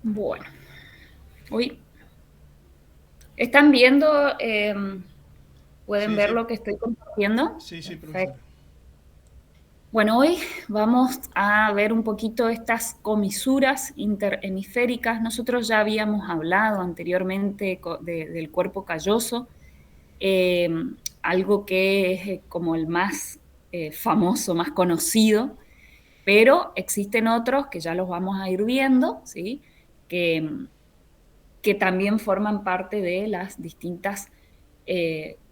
Bueno, uy, ¿están viendo? ¿Pueden Sí, ver sí, lo que estoy compartiendo? sí, sí, Perfecto. profesora. Bueno, hoy vamos a ver un poquito estas comisuras interhemisféricas. Nosotros ya habíamos hablado anteriormente del cuerpo calloso, eh, algo que es como el más famoso, más conocido, pero existen otros que ya los vamos a ir viendo, ¿sí? Que, que también forman parte de las distintas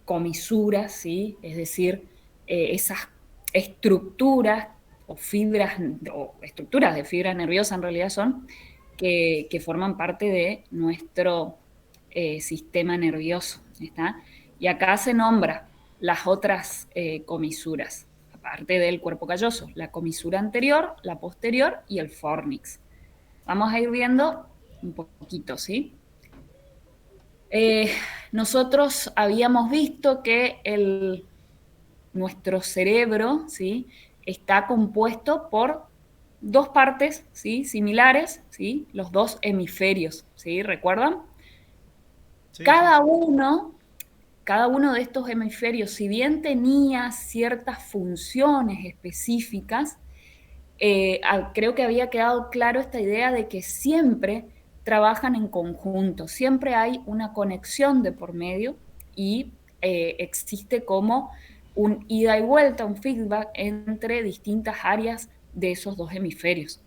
comisuras, ¿sí? Es decir, esas estructuras o fibras, o estructuras de fibra nerviosa en realidad son, que forman parte de nuestro sistema nervioso, ¿está? Y acá se nombra las otras comisuras, aparte del cuerpo calloso, la comisura anterior, la posterior y el fornix. Vamos a ir viendo un poquito, ¿sí? Eh, Nosotros habíamos visto que nuestro cerebro, ¿sí? Está compuesto por dos partes, ¿sí? Similares, ¿sí? Los dos hemisferios, ¿sí? ¿Recuerdan? Sí, sí, Cada sí. uno, cada uno de estos hemisferios, si bien tenía ciertas funciones específicas, creo que había quedado claro esta idea de que siempre trabajan en conjunto, siempre hay una conexión de por medio y existe como un ida y vuelta, un feedback entre distintas áreas de esos dos hemisferios.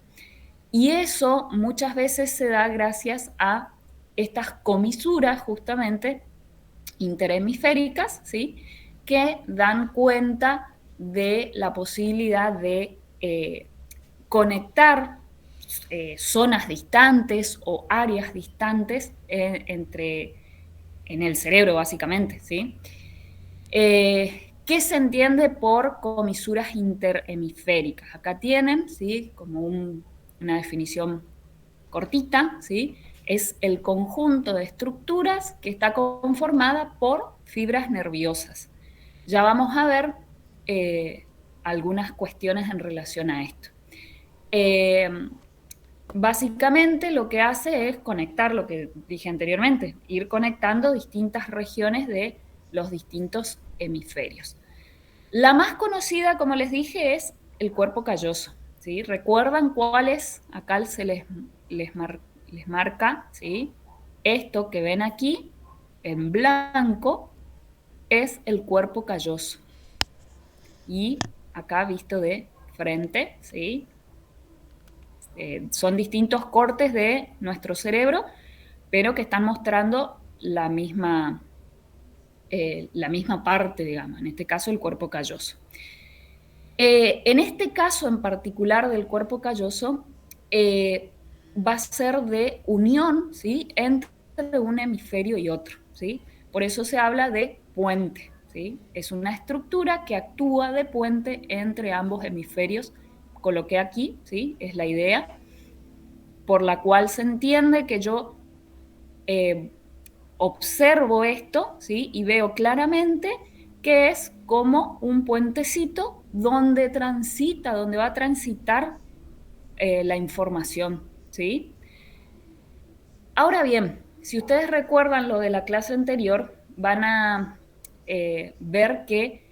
Y eso muchas veces se da gracias a estas comisuras justamente interhemisféricas, ¿sí? Que dan cuenta de la posibilidad de conectar zonas distantes o áreas distantes en el cerebro, básicamente, ¿sí? ¿Qué se entiende por comisuras interhemisféricas? Acá tienen, ¿sí? Como una definición cortita, ¿sí? Es el conjunto de estructuras que está conformada por fibras nerviosas. Ya vamos a ver eh, algunas cuestiones en relación a esto. Eh, Básicamente lo que hace es conectar lo que dije anteriormente, ir conectando distintas regiones de los distintos hemisferios. La más conocida, como les dije, es el cuerpo calloso. ¿Sí? ¿Recuerdan cuál es? Acá les marca, ¿sí? Esto que ven aquí en blanco es el cuerpo calloso. Y acá visto de frente, ¿sí? Son distintos cortes de nuestro cerebro, pero que están mostrando la misma parte, digamos, en este caso el cuerpo calloso. En este caso en particular del cuerpo calloso, va a ser de unión, ¿sí? Entre un hemisferio y otro, ¿sí? Por eso se habla de puente, ¿sí? Es una estructura que actúa de puente entre ambos hemisferios. Coloqué aquí, ¿sí? Es la idea por la cual se entiende que yo eh, observo esto, ¿sí? Y veo claramente que es como un puentecito donde va a transitar la información, ¿sí? Ahora bien, si ustedes recuerdan lo de la clase anterior, van a ver que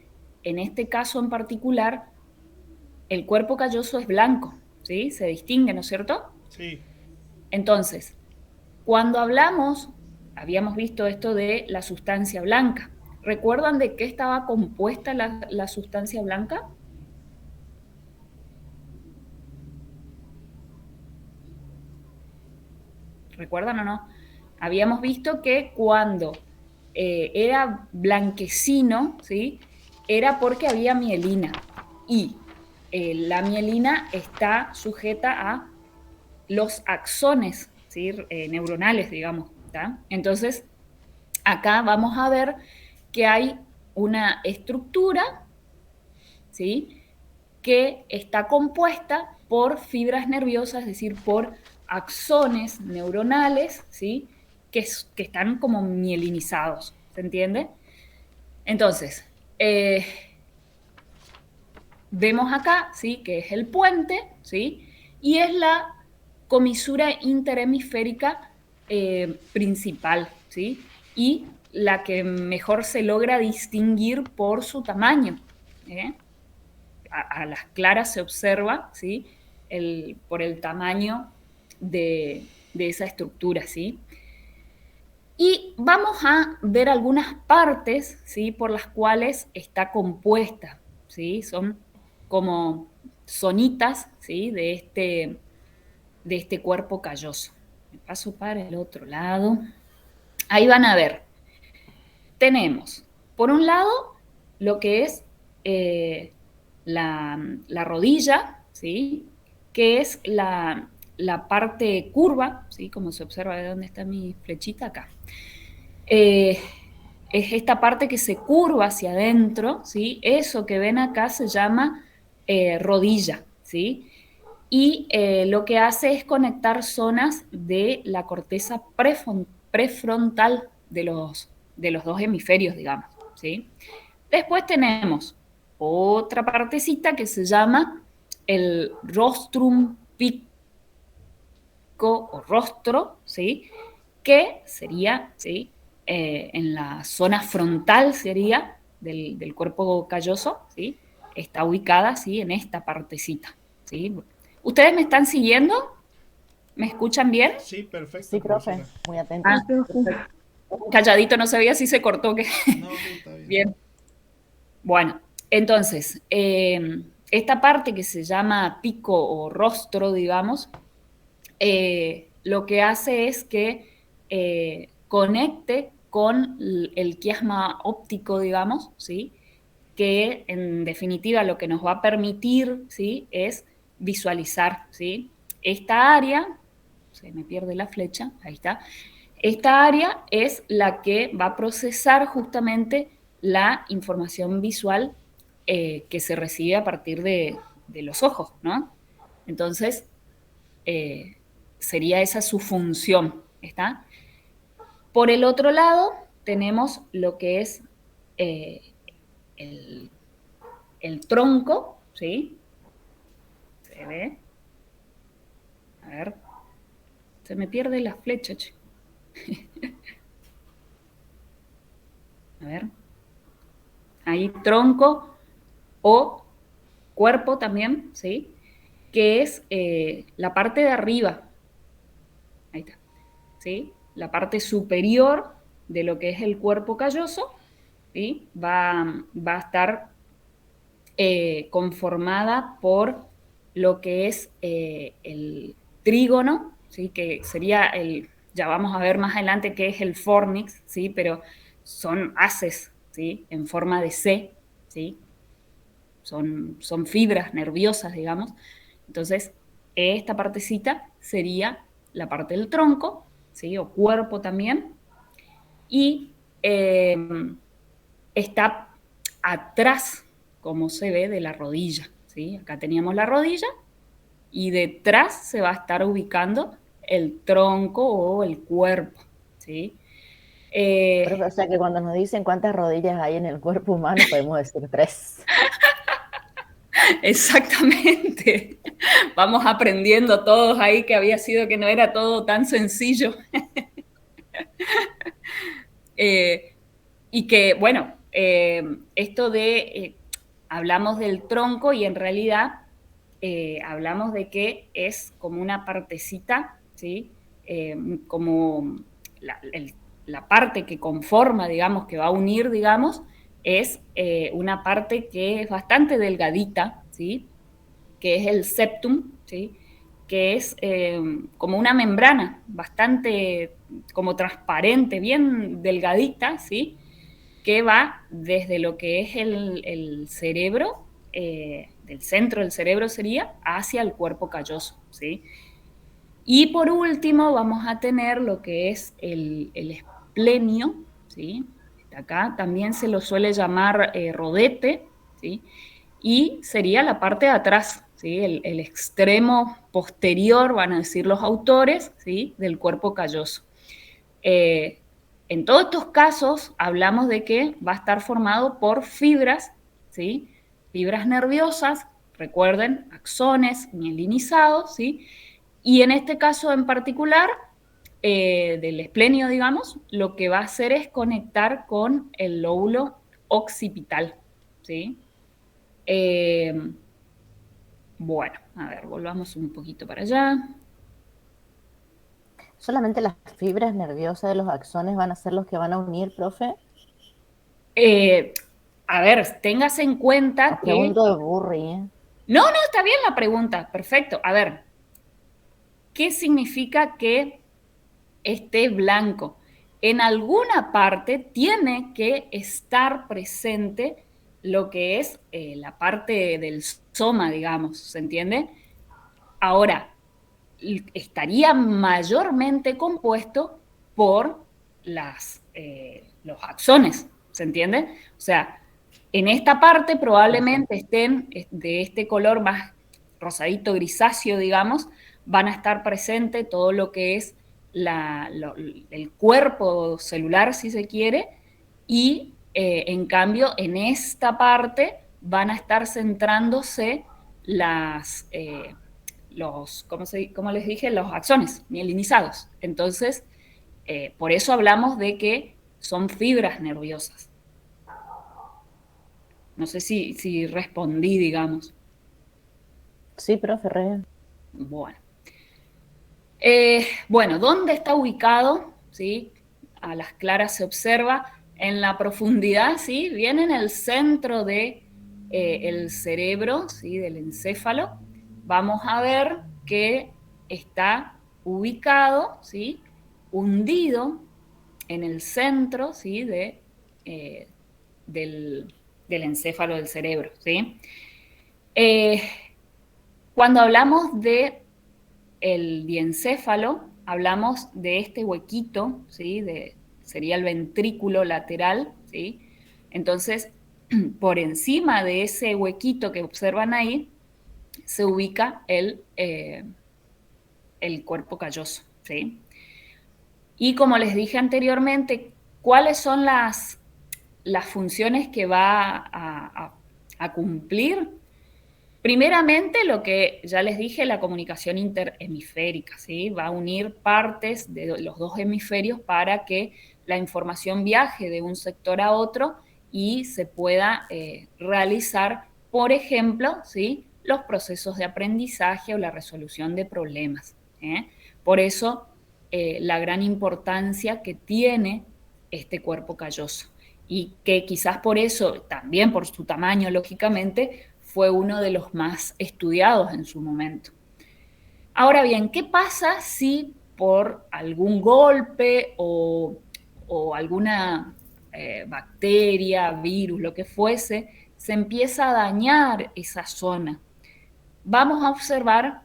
en este caso en particular, el cuerpo calloso es blanco, ¿sí? Se distingue, ¿no es cierto? Sí. Entonces, cuando hablamos, habíamos visto esto de la sustancia blanca. ¿Recuerdan de qué estaba compuesta la sustancia blanca? ¿Recuerdan o no? Habíamos visto que cuando era blanquecino, ¿sí? Era porque había mielina. Y la mielina está sujeta a los axones, ¿sí? Neuronales, digamos. ¿tá? Entonces, acá vamos a ver que hay una estructura, ¿sí? Que está compuesta por fibras nerviosas, es decir, por axones neuronales, ¿sí? Que están como mielinizados, ¿se entiende? Entonces, vemos acá, ¿sí? Que es el puente, ¿sí? Y es la comisura interhemisférica principal, ¿sí? Y la que mejor se logra distinguir por su tamaño. A las claras se observa, ¿sí? Por el tamaño de esa estructura, ¿sí? Y vamos a ver algunas partes, ¿sí? Por las cuales está compuesta, ¿sí? Son como zonitas, ¿sí? De este cuerpo calloso. Me paso para el otro lado. Ahí van a ver. Tenemos, por un lado, lo que es la rodilla, ¿sí? Que es la parte curva, ¿sí? Como se observa, ¿de dónde está mi flechita? Acá. Es esta parte que se curva hacia adentro, ¿sí? Eso que ven acá se llama rodilla, ¿sí? Y lo que hace es conectar zonas de la corteza prefrontal de los dos hemisferios, digamos, ¿sí? Después tenemos otra partecita que se llama el rostrum pico o rostro, ¿sí? Que sería, ¿sí? En la zona frontal sería del cuerpo calloso, ¿sí? Está ubicada, ¿sí? En esta partecita, ¿sí? ¿Ustedes me están siguiendo? ¿Me escuchan bien? Sí, perfecto, Sí, profe, profesora. muy Ah, atentos. perfecto. Calladito, no sabía si se cortó. No, sí, está bien. Bien. Bueno, entonces, esta parte que se llama pico o rostro, digamos, lo que hace es que conecte con el quiasma óptico, digamos, ¿sí? Que en definitiva lo que nos va a permitir, ¿sí? Es visualizar, ¿sí? Esta área, se me pierde la flecha, ahí está. Esta área es la que va a procesar justamente la información visual que se recibe a partir de los ojos, ¿no? Entonces, eh, sería esa su función, ¿está? Por el otro lado, tenemos lo que es eh, el, el tronco, ¿sí? Se ve. A ver, se me pierde la flecha, che. A ver. Ahí tronco o cuerpo también, ¿sí? Que es la parte de arriba. Ahí está. ¿Sí? La parte superior de lo que es el cuerpo calloso, ¿sí? Va a estar conformada por lo que es el trígono, ¿sí? Que sería ya vamos a ver más adelante qué es el fornix, ¿sí? Pero son haces, ¿sí? En forma de C, ¿sí? Son fibras nerviosas, digamos. Entonces, esta partecita sería la parte del tronco, ¿sí? O cuerpo también. Y está atrás, como se ve, de la rodilla, ¿sí? Acá teníamos la rodilla y detrás se va a estar ubicando el tronco o el cuerpo, ¿sí? Profe, o sea que cuando nos dicen cuántas rodillas hay en el cuerpo humano, podemos decir tres. Exactamente. Vamos aprendiendo todos ahí que había sido que no era todo tan sencillo. Eh, y que, bueno, esto hablamos del tronco y en realidad hablamos de que es como una partecita, ¿sí? Como la parte que conforma, digamos, que va a unir, digamos, es una parte que es bastante delgadita, ¿sí? Que es el septum, ¿sí? Que es como una membrana bastante como transparente, bien delgadita, ¿sí? Que va desde lo que es el cerebro, del centro del cerebro sería, hacia el cuerpo calloso, ¿sí? Y por último vamos a tener lo que es el esplenio, ¿sí? Acá también se lo suele llamar rodete, ¿sí? Y sería la parte de atrás, ¿sí? El extremo posterior, van a decir los autores, ¿sí? Del cuerpo calloso. Eh, en todos estos casos hablamos de que va a estar formado por fibras, ¿sí? Fibras nerviosas, recuerden, axones mielinizados, ¿sí? Y en este caso en particular, del esplenio, digamos, lo que va a hacer es conectar con el lóbulo occipital, ¿sí? Bueno, a ver, volvamos un poquito para allá. ¿Solamente las fibras nerviosas de los axones van a ser los que van a unir, profe? A ver, téngase en cuenta que... Pregunto de Burri, ¿eh? No, está bien la pregunta, perfecto. A ver, ¿qué significa que esté blanco? En alguna parte tiene que estar presente lo que es la parte del soma, digamos, ¿se entiende? Ahora, estaría mayormente compuesto por los axones, ¿se entiende? O sea, en esta parte probablemente estén de este color más rosadito grisáceo, digamos, van a estar presente todo lo que es el cuerpo celular, si se quiere, y en cambio en esta parte van a estar centrándose ¿cómo les dije? Los axones mielinizados. Entonces, por eso hablamos de que son fibras nerviosas. No sé si respondí, digamos. Sí, profe, re bien. Bueno. Bueno, ¿dónde está ubicado? ¿Sí? A las claras se observa en la profundidad, ¿sí? Bien en el centro de el cerebro, ¿sí? Del encéfalo. Vamos a ver que está ubicado, ¿sí? Hundido en el centro, ¿sí? Del encéfalo del cerebro, ¿sí? Cuando hablamos de el diencéfalo, hablamos de este huequito, ¿sí? Sería el ventrículo lateral, ¿sí? Entonces, por encima de ese huequito que observan ahí, se ubica el cuerpo calloso, ¿sí? Y como les dije anteriormente, ¿cuáles son las funciones que va a cumplir? Primeramente, lo que ya les dije, la comunicación interhemisférica, ¿sí? Va a unir partes de los dos hemisferios para que la información viaje de un sector a otro y se pueda realizar, por ejemplo, ¿sí? Los procesos de aprendizaje o la resolución de problemas. Por eso, la gran importancia que tiene este cuerpo calloso y que quizás por eso, también por su tamaño, lógicamente, fue uno de los más estudiados en su momento. Ahora bien, ¿qué pasa si por algún golpe o alguna bacteria, virus, lo que fuese, se empieza a dañar esa zona? Vamos a observar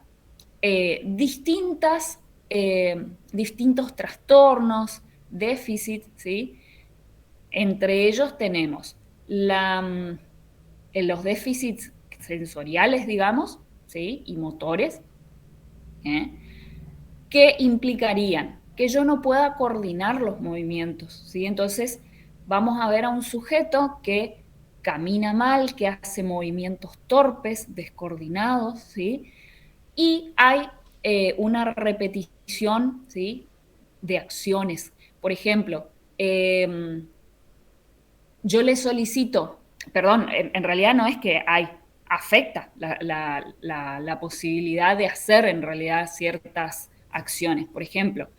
distintos trastornos, déficit, ¿sí? Entre ellos tenemos los déficits sensoriales, digamos, ¿sí? Y motores, que implicarían que yo no pueda coordinar los movimientos, ¿sí? Entonces, vamos a ver a un sujeto que camina mal, que hace movimientos torpes, descoordinados, ¿sí? Y hay una repetición, ¿sí? De acciones. Por ejemplo, yo le solicito, perdón, en realidad no es que afecta la posibilidad de hacer en realidad ciertas acciones. Por ejemplo,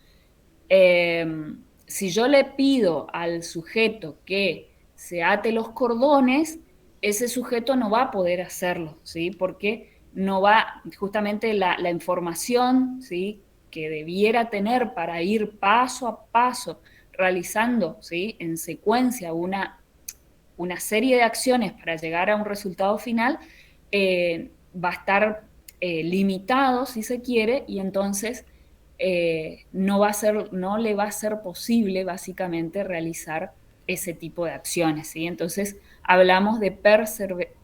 si yo le pido al sujeto que se ate los cordones, ese sujeto no va a poder hacerlo, ¿sí? Porque no va, justamente la información, ¿sí? Que debiera tener para ir paso a paso realizando, ¿sí? En secuencia una serie de acciones para llegar a un resultado final, va a estar limitado, si se quiere, y entonces no le va a ser posible, básicamente, realizar ese tipo de acciones, ¿sí? Entonces, hablamos de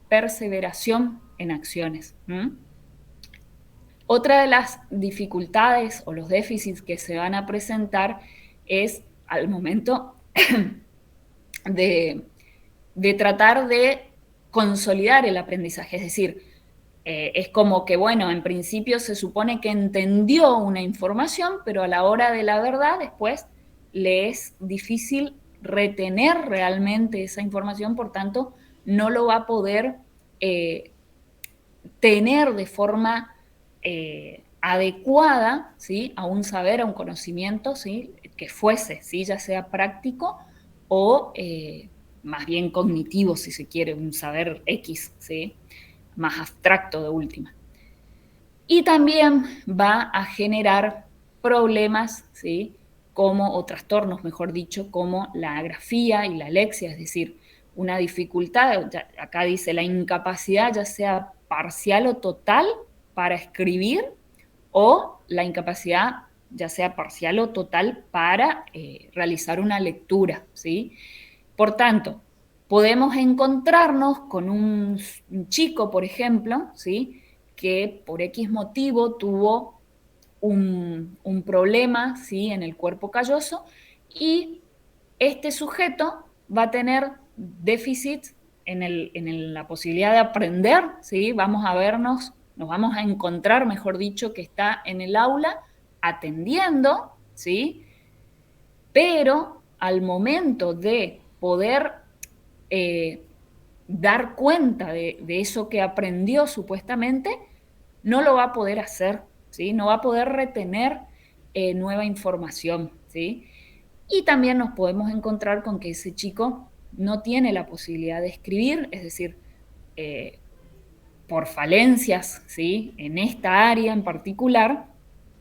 perseveración en acciones. Otra de las dificultades o los déficits que se van a presentar es al momento de tratar de consolidar el aprendizaje, es decir, Es como que, bueno, en principio se supone que entendió una información, pero a la hora de la verdad después le es difícil retener realmente esa información, por tanto, no lo va a poder tener de forma adecuada, ¿sí? A un saber, a un conocimiento, ¿sí? Que fuese, ¿sí? Ya sea práctico o más bien cognitivo, si se quiere, un saber X, ¿sí? Más abstracto de última. Y también va a generar problemas, ¿sí? Como, o trastornos, mejor dicho, como la agrafía y la alexia, es decir, una dificultad, acá dice la incapacidad ya sea parcial o total para escribir, o la incapacidad ya sea parcial o total para realizar una lectura, ¿sí? Por tanto, podemos encontrarnos con un chico, por ejemplo, ¿sí? Que por X motivo tuvo un problema, ¿sí? En el cuerpo calloso, y este sujeto va a tener déficit en la posibilidad de aprender, ¿sí? Vamos a vernos, nos vamos a encontrar, mejor dicho, que está en el aula atendiendo, ¿sí? Pero al momento de poder eh, dar cuenta de eso que aprendió supuestamente, no lo va a poder hacer, ¿sí? No va a poder retener nueva información, ¿sí? Y también nos podemos encontrar con que ese chico no tiene la posibilidad de escribir, es decir, eh, por falencias, ¿sí? En esta área en particular,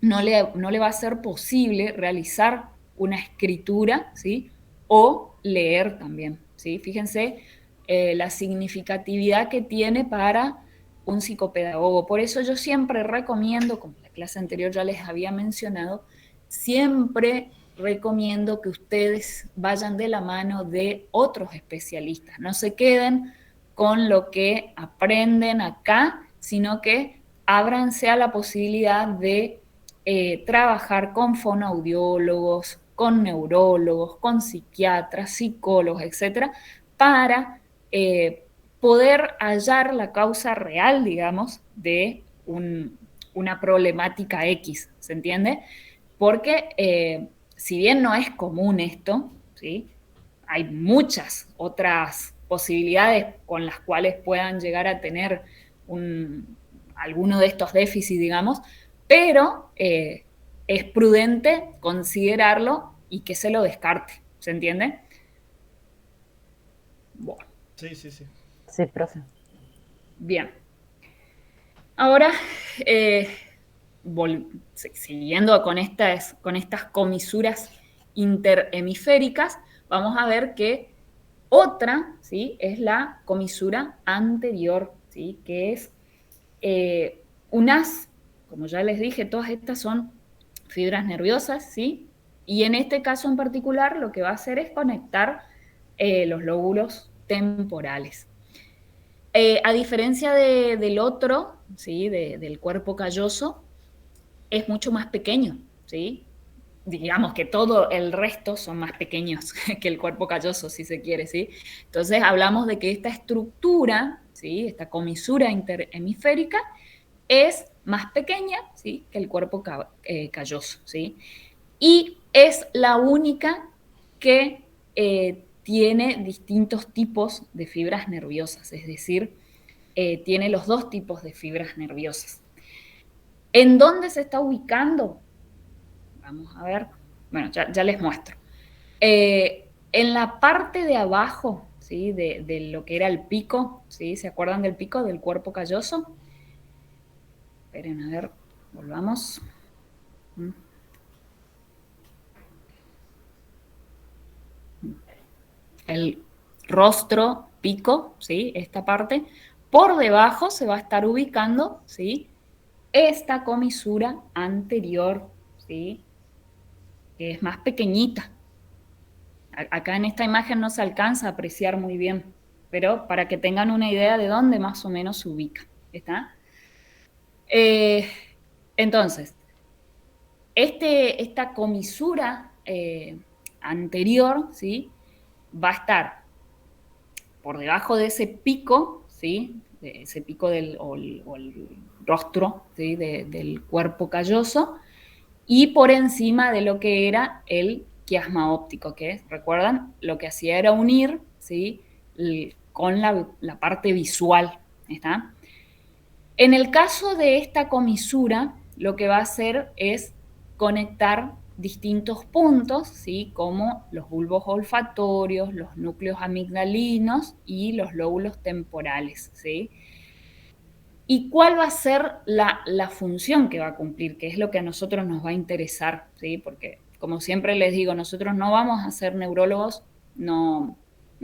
no le va a ser posible realizar una escritura, ¿sí? O leer también, ¿sí? Fíjense la significatividad que tiene para un psicopedagogo. Por eso yo siempre recomiendo, como en la clase anterior ya les había mencionado, siempre recomiendo que ustedes vayan de la mano de otros especialistas, no se queden con lo que aprenden acá, sino que ábranse a la posibilidad de trabajar con fonoaudiólogos, con neurólogos, con psiquiatras, psicólogos, etcétera, para poder hallar la causa real, digamos, de una problemática X, ¿se entiende? Porque si bien no es común esto, ¿sí? Hay muchas otras posibilidades con las cuales puedan llegar a tener alguno de estos déficits, digamos, pero es prudente considerarlo y que se lo descarte, ¿se entiende? Bueno. Sí, sí, sí. Sí, profe. Bien. Ahora, siguiendo con estas comisuras interhemisféricas, vamos a ver que otra, ¿sí? Es la comisura anterior, ¿sí? Que es como ya les dije, todas estas son fibras nerviosas, ¿sí? Y en este caso en particular lo que va a hacer es conectar los lóbulos temporales. A diferencia del otro, ¿sí? Del cuerpo calloso, es mucho más pequeño, ¿sí? Digamos que todo el resto son más pequeños que el cuerpo calloso, si se quiere, ¿sí? Entonces hablamos de que esta estructura, ¿sí? Esta comisura interhemisférica es más pequeña, ¿sí? Que el cuerpo calloso, ¿sí? Y es la única que tiene distintos tipos de fibras nerviosas, es decir, tiene los dos tipos de fibras nerviosas. ¿En dónde se está ubicando? Vamos a ver. Bueno, ya les muestro. En la parte de abajo, ¿sí? De lo que era el pico, ¿sí? ¿Se acuerdan del pico del cuerpo calloso? Esperen, a ver, volvamos. El rostro, pico, ¿sí? Esta parte. Por debajo se va a estar ubicando, ¿sí? Esta comisura anterior, ¿sí? Que es más pequeñita. Acá en esta imagen no se alcanza a apreciar muy bien, pero para que tengan una idea de dónde más o menos se ubica. ¿Está? Entonces, esta comisura anterior, ¿sí? Va a estar por debajo de ese pico, ¿sí? ese pico o el rostro, ¿sí? Del cuerpo calloso, y por encima de lo que era el quiasma óptico, que, recuerdan, lo que hacía era unir, ¿sí? Con la parte visual, ¿está? En el caso de esta comisura, lo que va a hacer es conectar distintos puntos, ¿sí? Como los bulbos olfatorios, los núcleos amigdalinos y los lóbulos temporales, ¿sí? ¿Y cuál va a ser la función que va a cumplir? Que es lo que a nosotros nos va a interesar, ¿sí? Porque, como siempre les digo, nosotros no vamos a ser neurólogos, no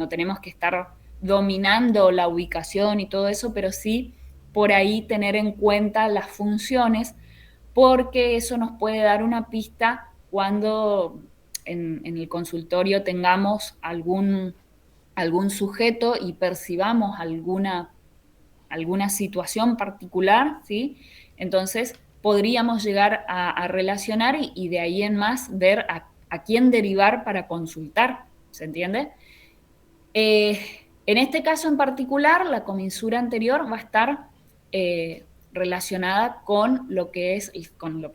tenemos que estar dominando la ubicación y todo eso, pero sí por ahí tener en cuenta las funciones, porque eso nos puede dar una pista cuando en el consultorio tengamos algún sujeto y percibamos alguna situación particular, ¿sí? Entonces podríamos llegar a relacionar y de ahí en más ver a quién derivar para consultar, ¿se entiende? En este caso en particular, la comisura anterior va a estar relacionada con lo que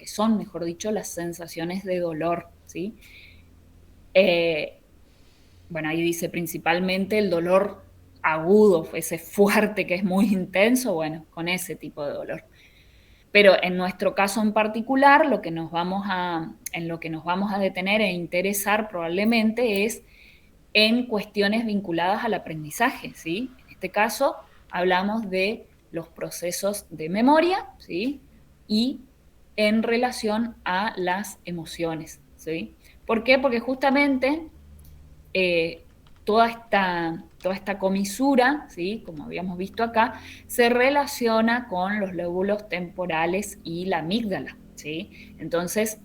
son, mejor dicho, las sensaciones de dolor, ¿sí? Bueno, ahí dice principalmente el dolor agudo, ese fuerte que es muy intenso, bueno, con ese tipo de dolor. Pero en nuestro caso en particular, en lo que nos vamos a detener e interesar probablemente es en cuestiones vinculadas al aprendizaje, ¿sí? En este caso hablamos de los procesos de memoria, ¿sí? Y en relación a las emociones, ¿sí? ¿Por qué? Porque justamente toda esta comisura, ¿sí? Como habíamos visto acá, se relaciona con los lóbulos temporales y la amígdala, ¿sí? Entonces,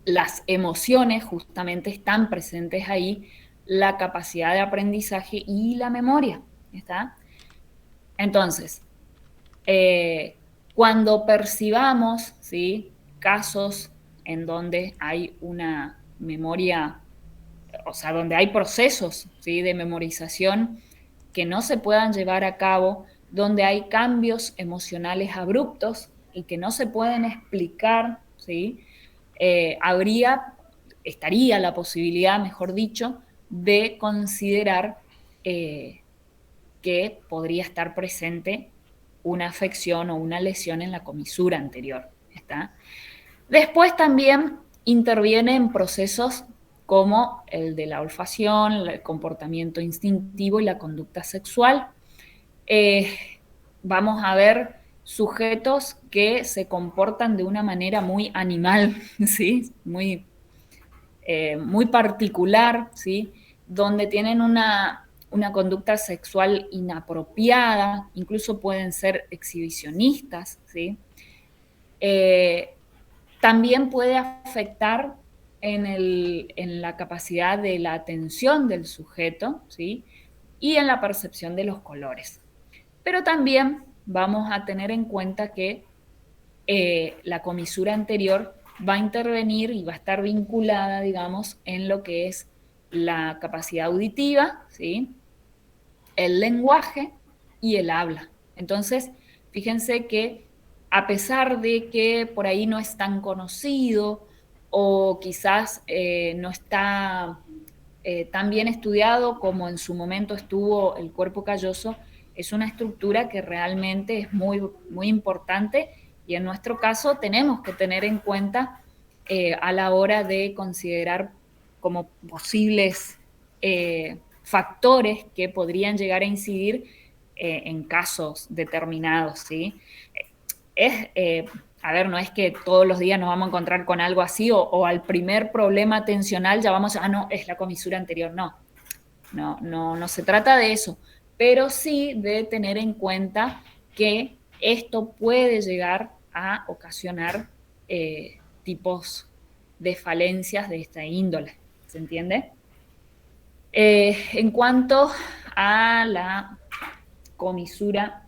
las emociones justamente están presentes ahí, la capacidad de aprendizaje y la memoria, ¿está? Entonces, cuando percibamos, ¿sí? Casos en donde hay una memoria, o sea, donde hay procesos, ¿sí? De memorización que no se puedan llevar a cabo, donde hay cambios emocionales abruptos y que no se pueden explicar, ¿sí? Estaría la posibilidad, mejor dicho, de considerar que podría estar presente una afección o una lesión en la comisura anterior, ¿está? Después también interviene en procesos como el de la olfacción, el comportamiento instintivo y la conducta sexual. Vamos a ver sujetos que se comportan de una manera muy animal, ¿sí? Muy particular, ¿sí? Donde tienen una conducta sexual inapropiada, incluso pueden ser exhibicionistas, ¿sí? También puede afectar en la capacidad de la atención del sujeto, ¿sí? Y en la percepción de los colores. Pero también vamos a tener en cuenta que la comisura anterior va a intervenir y va a estar vinculada, digamos, en lo que es la capacidad auditiva, ¿sí? El lenguaje y el habla. Entonces, fíjense que a pesar de que por ahí no es tan conocido o quizás no está tan bien estudiado como en su momento estuvo el cuerpo calloso, es una estructura que realmente es muy, muy importante y en nuestro caso tenemos que tener en cuenta a la hora de considerar como posibles factores que podrían llegar a incidir en casos determinados, ¿sí? A ver, no es que todos los días nos vamos a encontrar con algo así o al primer problema atencional ya vamos a, no, es la comisura anterior, no se trata de eso, pero sí de tener en cuenta que esto puede llegar a ocasionar tipos de falencias de esta índole, ¿se entiende? En cuanto a la comisura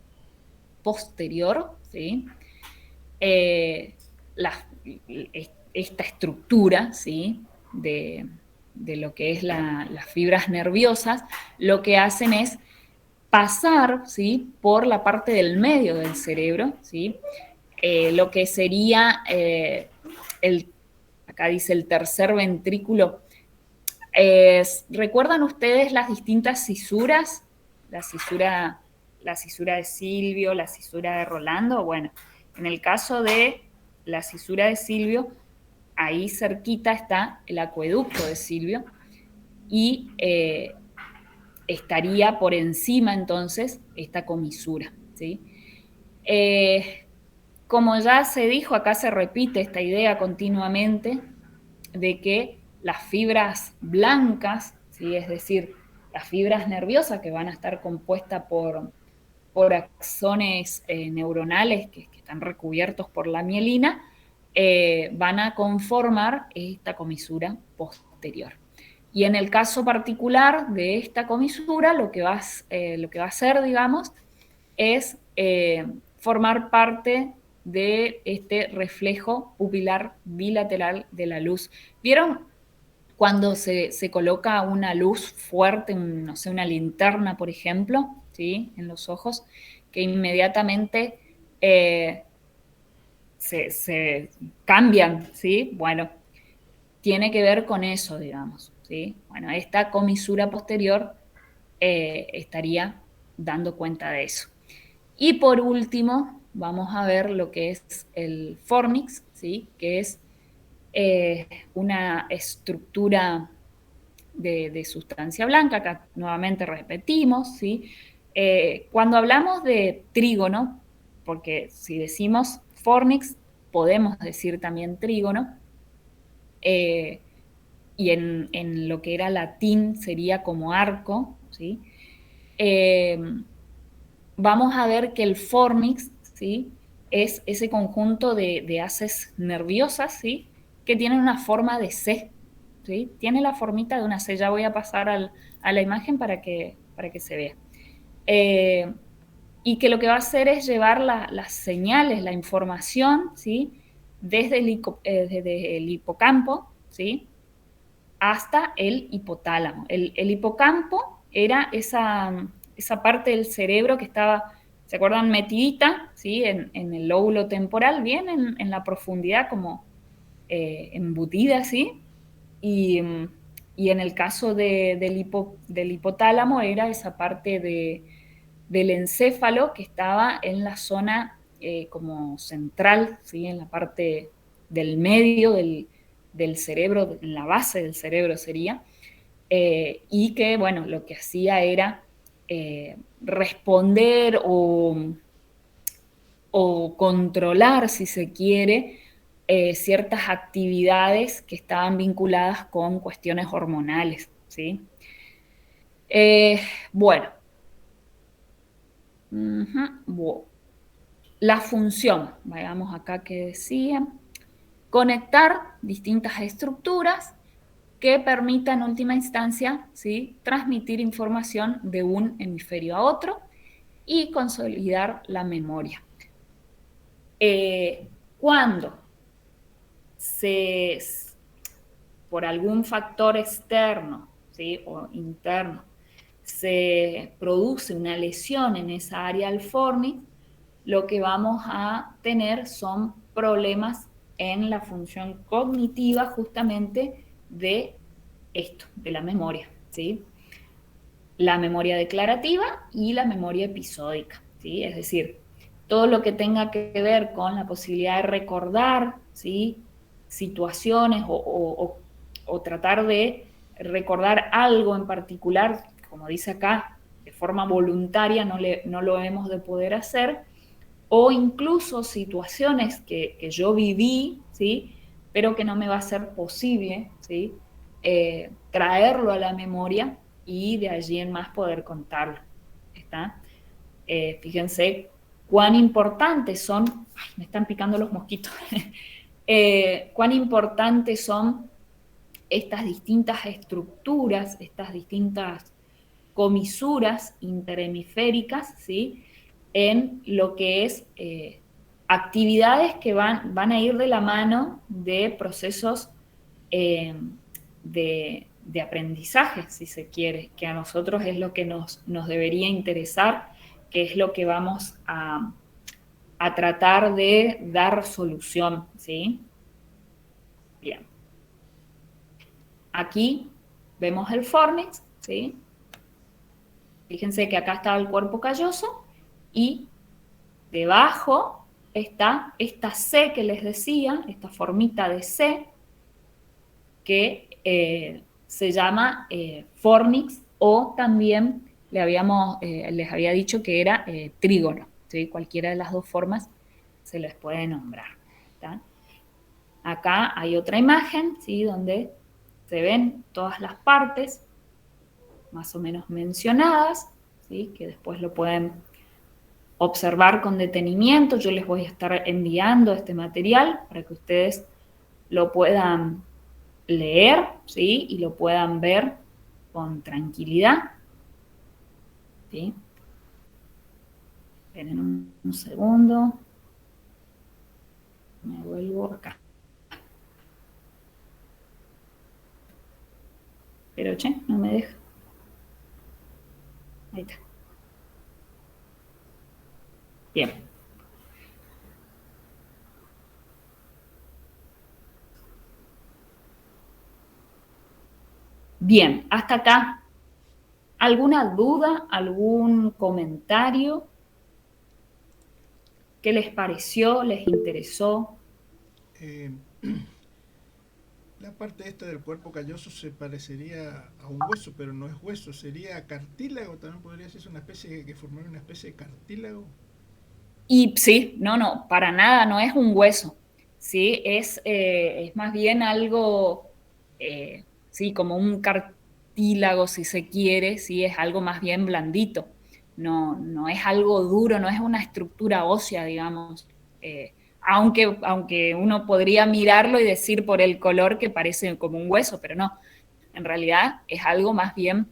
posterior, ¿sí? Esta estructura, ¿sí? de lo que es las fibras nerviosas, lo que hacen es pasar, ¿sí?, por la parte del medio del cerebro, ¿sí?, lo que sería acá dice el tercer ventrículo. ¿Recuerdan ustedes las distintas cisuras? La cisura de Silvio, la cisura de Rolando. Bueno, en el caso de la cisura de Silvio, ahí cerquita está el acueducto de Silvio y estaría por encima entonces esta comisura, ¿sí? Como ya se dijo, acá se repite esta idea continuamente de que las fibras blancas, ¿sí?, es decir, las fibras nerviosas que van a estar compuestas por axones neuronales que están recubiertos por la mielina, van a conformar esta comisura posterior. Y en el caso particular de esta comisura, lo que va a hacer, digamos, es formar parte de este reflejo pupilar bilateral de la luz. ¿Vieron cuando se coloca una luz fuerte, no sé, una linterna, por ejemplo, ¿sí?, en los ojos, que inmediatamente se cambian, ¿sí? Bueno, tiene que ver con eso, digamos, ¿sí? Bueno, esta comisura posterior estaría dando cuenta de eso. Y por último, vamos a ver lo que es el fornix, ¿sí?, que es una estructura de sustancia blanca. Acá nuevamente repetimos, ¿sí? Cuando hablamos de trígono, porque si decimos fornix, podemos decir también trígono, y en lo que era latín sería como arco, ¿sí? Vamos a ver que el fornix, ¿sí?, es ese conjunto de haces nerviosas, ¿sí?, que tienen una forma de C, ¿sí? Tiene la formita de una C. Ya voy a pasar a la imagen para que se vea. Y que lo que va a hacer es llevar las señales, la información, ¿sí?, desde el hipocampo, ¿sí?, hasta el hipotálamo. El hipocampo era esa parte del cerebro que estaba, ¿se acuerdan?, metidita, ¿sí?, en el lóbulo temporal, bien en la profundidad, como embutida, ¿sí? Y en el caso del hipotálamo era esa parte del encéfalo que estaba en la zona como central, ¿sí?, en la parte del medio del cerebro, en la base del cerebro sería, y que, bueno, lo que hacía era responder o controlar, si se quiere, ciertas actividades que estaban vinculadas con cuestiones hormonales, ¿sí? Bueno. La función, veamos acá que decía, conectar distintas estructuras que permitan en última instancia, ¿sí?, transmitir información de un hemisferio a otro y consolidar la memoria. Cuando por algún factor externo, ¿sí?, o interno, se produce una lesión en esa área del fornix, lo que vamos a tener son problemas en la función cognitiva justamente de esto, de la memoria, ¿sí? La memoria declarativa y la memoria episódica, ¿sí? Es decir, todo lo que tenga que ver con la posibilidad de recordar, ¿sí?, situaciones o tratar de recordar algo en particular, como dice acá, de forma voluntaria no lo hemos de poder hacer, o incluso situaciones que yo viví, ¿sí?, pero que no me va a ser posible, ¿sí?, traerlo a la memoria y de allí en más poder contarlo. ¿Está? Fíjense cuán importantes son, ay, me están picando los mosquitos, cuán importantes son estas distintas estructuras, estas distintas comisuras interhemisféricas, ¿sí?, en lo que es actividades que van a ir de la mano de procesos de de aprendizaje, si se quiere, que a nosotros es lo que nos debería interesar, que es lo que vamos a tratar de dar solución, ¿sí? Bien. Aquí vemos el fornix, ¿sí? Fíjense que acá está el cuerpo calloso y debajo está esta C que les decía, esta formita de C, que se llama fornix, o también les había dicho que era trígono, ¿sí? Cualquiera de las dos formas se les puede nombrar, ¿tá? Acá hay otra imagen, ¿sí? Donde se ven todas las partes más o menos mencionadas, ¿sí? Que después lo pueden observar con detenimiento. Yo les voy a estar enviando este material para que ustedes lo puedan leer, ¿sí? Y lo puedan ver con tranquilidad, ¿sí? Esperen un segundo. Me vuelvo acá. Pero, che, no me deja. Ahí está. Bien. Bien, hasta acá. ¿Alguna duda? ¿Algún comentario? ¿Qué les pareció? ¿Les interesó? La parte esta del cuerpo calloso se parecería a un hueso, pero no es hueso, sería cartílago, también podría ser una especie que formar una especie de cartílago. Y sí, no, para nada, no es un hueso, ¿sí? Es más bien algo, sí, como un cartílago, si se quiere, sí, es algo más bien blandito, no es algo duro, no es una estructura ósea, digamos, aunque uno podría mirarlo y decir por el color que parece como un hueso, pero no, en realidad es algo más bien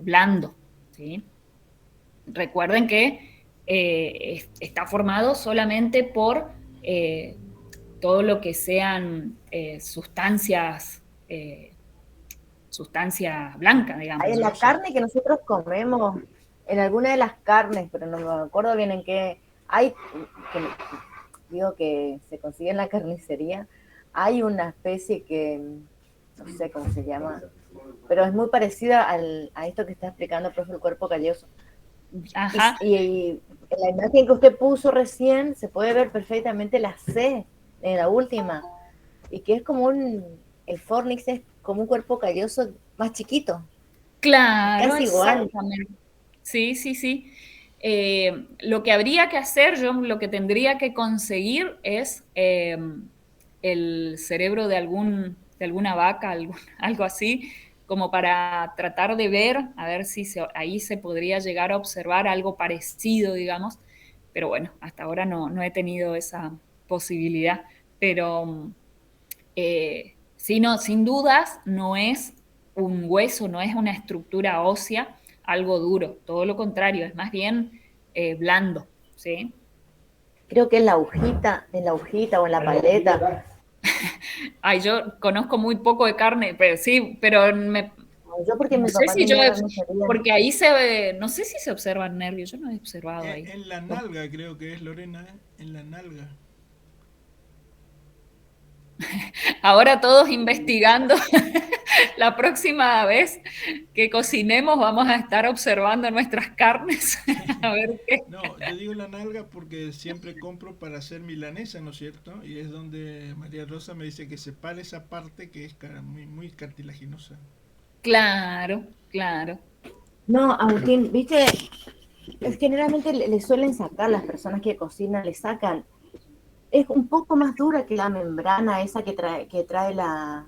blando, ¿sí? Recuerden que está formado solamente por todo lo que sean sustancias blancas, Hay digamos. en la carne que nosotros comemos, en alguna de las carnes, pero no me acuerdo bien en qué, hay, que, digo que se consigue en la carnicería, hay una especie que, no sé cómo se llama, pero es muy parecida a esto que está explicando el profe el cuerpo calloso. Ajá. Y en la imagen que usted puso recién se puede ver perfectamente la C en la última, y que es como el fornix es como un cuerpo calloso más chiquito, es Claro, casi igual. exactamente. Sí, sí, sí. Lo que habría que hacer, yo lo que tendría que conseguir es el cerebro de alguna vaca, algo así, como para tratar de ver, a ver si ahí se podría llegar a observar algo parecido, digamos. Pero bueno, hasta ahora no he tenido esa posibilidad. Pero sí, no, sin dudas no es un hueso, no es una estructura ósea, algo duro, todo lo contrario, es más bien blando, ¿sí? Creo que en la hojita o en la paleta. Ay, yo conozco muy poco de carne, pero sí, pero Yo porque no mi sé papá si yo, tenía carnicería. porque ahí no sé si se observan nervios, yo no he observado ahí. En la nalga creo que es, Lorena, en la nalga. Ahora todos investigando. La próxima vez que cocinemos vamos a estar observando nuestras carnes a ver qué. No, yo digo la nalga porque siempre compro para hacer milanesa, ¿no es cierto? Y es donde María Rosa me dice que separe esa parte que es muy, muy cartilaginosa. Claro, claro. No, Agustín, viste, es generalmente le suelen sacar las personas que cocinan, le sacan. Es un poco más dura que la membrana esa que trae la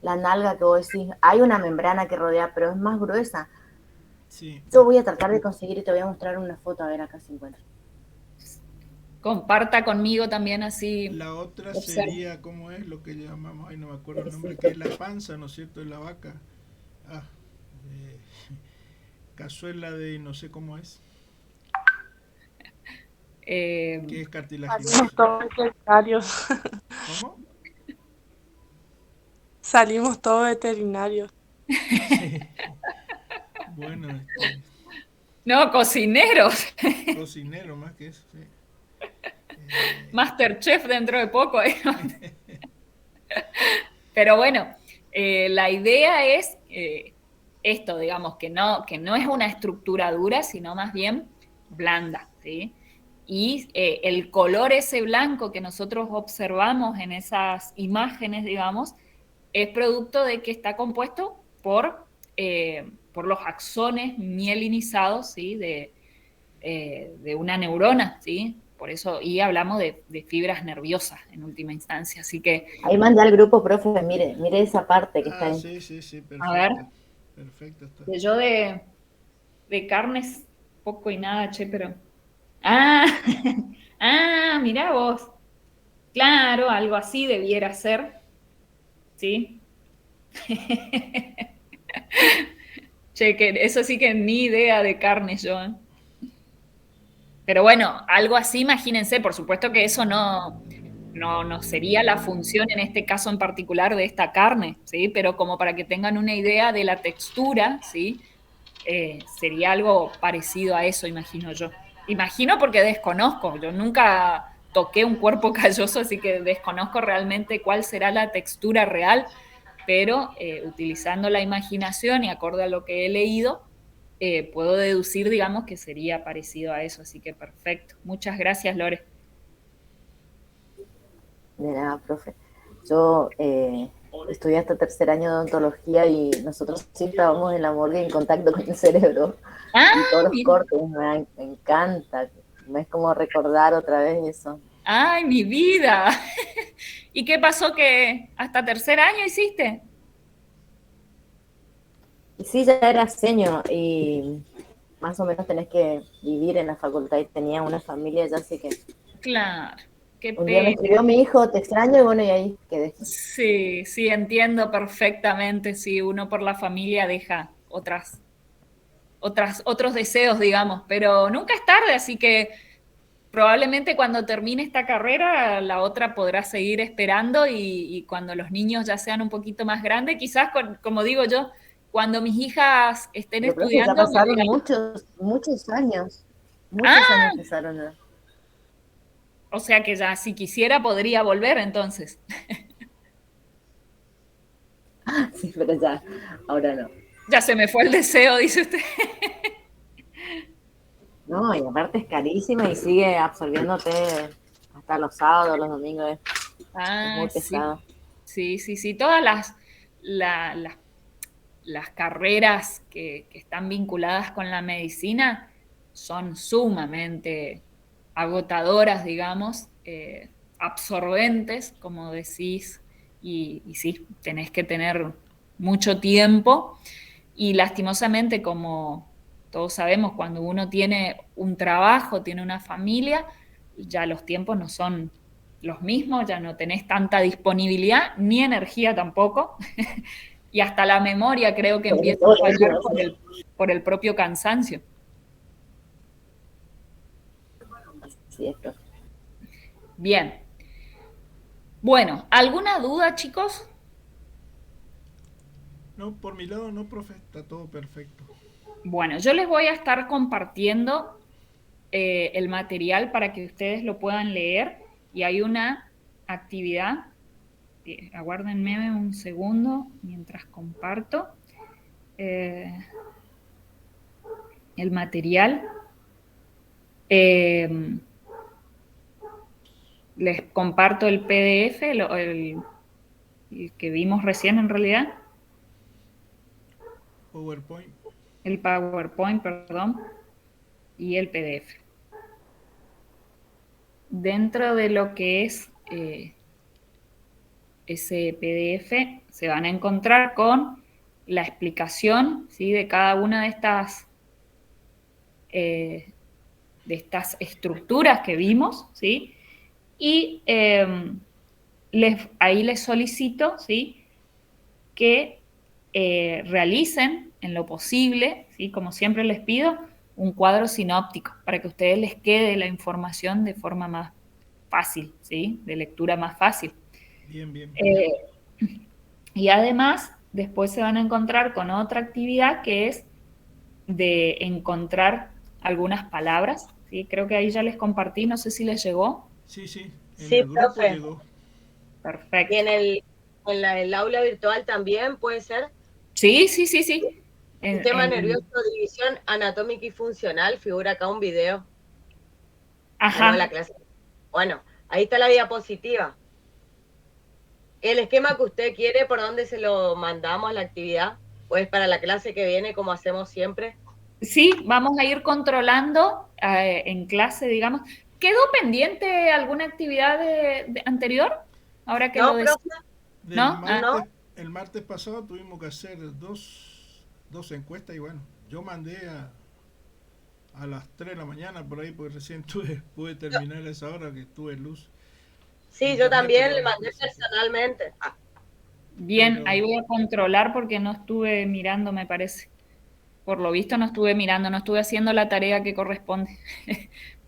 nalga que vos decís. Hay una membrana que rodea, pero es más gruesa. Sí. Yo voy a tratar de conseguir y te voy a mostrar una foto a ver acá si encuentro. Comparta conmigo también así. La otra Observa. sería, ¿cómo es lo que llamamos? Ay, no me acuerdo el nombre, que es la panza, ¿no es cierto? De la vaca. Ah, eh, cazuela de no sé cómo es, que es Hacemos cartilaginosa. todos necesarios. ¿Cómo? salimos todos veterinarios. Sí. Bueno, No, cocineros. cocinero más que eso, sí. Masterchef dentro de poco. Pero bueno, la idea es esto, digamos, que no es una estructura dura, sino más bien blanda, ¿sí? Y el color ese blanco que nosotros observamos en esas imágenes, digamos, es producto de que está compuesto por los axones mielinizados, ¿sí? De una neurona, ¿sí? Por eso, y hablamos de fibras nerviosas en última instancia, así que, Ahí manda al grupo, profe, mire esa parte que está Ah, ahí. sí, sí, sí, a ver, perfecto. Perfecto está. yo de carnes poco y nada, che, pero... Ah, ah, mirá vos. Claro, algo así debiera ser, ¿sí? Che, que eso sí que ni idea de carne yo, ¿eh? Pero bueno, algo así, imagínense, por supuesto que eso no sería la función en este caso en particular de esta carne, ¿sí? Pero como para que tengan una idea de la textura, ¿sí? Sería algo parecido a eso, imagino yo. Imagino porque desconozco, yo nunca toqué un cuerpo calloso, así que desconozco realmente cuál será la textura real, pero utilizando la imaginación y acorde a lo que he leído, puedo deducir, digamos, que sería parecido a eso, así que perfecto. Muchas gracias, Lore. De nada, profe. Yo estudié hasta tercer año de odontología y nosotros sí estábamos en la morgue en contacto con el cerebro. Ah, Y todos los mira. cortes, me encanta. Es como recordar otra vez eso. Ay, mi vida. ¿Y qué pasó que hasta tercer año hiciste? Y sí, ya era seño y más o menos tenés que vivir en la facultad y tenía una familia ya, así que Claro, qué un día me pena. escribió mi hijo, te extraño, y bueno, y ahí quedé. Sí, sí, entiendo perfectamente. Si uno por la familia deja otros deseos, digamos, pero nunca es tarde, así que probablemente cuando termine esta carrera, la otra podrá seguir esperando y cuando los niños ya sean un poquito más grandes, quizás, como digo yo, cuando mis hijas estén Pero profe, ya estudiando, me pasaron vean. muchos años. Muchos Ah, años pasaron ya. o sea que ya si quisiera podría volver entonces. Sí, pero ya, ahora no. Ya se me fue el deseo, dice usted. No, y aparte es carísima y sigue absorbiéndote hasta los sábados, los domingos, es Ah, muy sí, pesado. sí, sí, sí. Todas la- las, las carreras que están vinculadas con la medicina son sumamente agotadoras, digamos, absorbentes, como decís, y sí, tenés que tener mucho tiempo. Y lastimosamente, como todos sabemos, cuando uno tiene un trabajo, tiene una familia, ya los tiempos no son los mismos, ya no tenés tanta disponibilidad ni energía tampoco. Y hasta la memoria creo que Sobre empieza todo a la fallar última vez. por el propio cansancio. Así es, profe. Bien. Bueno, ¿alguna duda, chicos? No, por mi lado no, profe, está todo perfecto. Bueno, yo les voy a estar compartiendo el material para que ustedes lo puedan leer y hay una actividad. Aguárdenme un segundo mientras comparto eh, el material. Eh, les comparto el PDF, el que vimos recién en realidad, PowerPoint. el PowerPoint, perdón, y el PDF. Dentro de lo que es ese PDF se van a encontrar con la explicación, ¿sí? De cada una de estas estructuras que vimos, ¿sí? Y ahí les solicito, ¿sí? Que realicen en lo posible, ¿sí? Como siempre les pido, un cuadro sinóptico para que a ustedes les quede la información de forma más fácil, ¿sí? De lectura más fácil. Bien, bien. Eh, Y además, después se van a encontrar con otra actividad que es de encontrar algunas palabras, ¿sí? Creo que ahí ya les compartí, no sé si les llegó. Sí, sí, en Sí, el grupo profe. llegó. Y Perfecto. el aula virtual también puede ser. Sí, sí, sí, sí. Sistema nervioso, división anatómica y funcional, figura acá un video. Bueno, la Ajá. clase. Bueno, ahí está la diapositiva. El esquema que usted quiere, ¿por dónde se lo mandamos la actividad? Pues para la clase que viene, como hacemos siempre. Sí, vamos a ir controlando en clase, digamos. ¿Quedó pendiente alguna actividad anterior? Ahora que lo No, decís, profe, Del ¿no? Ah, no. martes, el martes pasado tuvimos que hacer dos encuestas y bueno, yo mandé a las 3 de la mañana por ahí porque recién pude terminar a esa hora que tuve luz de Sí, yo internet, pero también le bueno, mandé personalmente. bien, ahí pero voy a controlar porque no estuve mirando, me parece. Por lo visto no estuve mirando, no estuve haciendo la tarea que corresponde.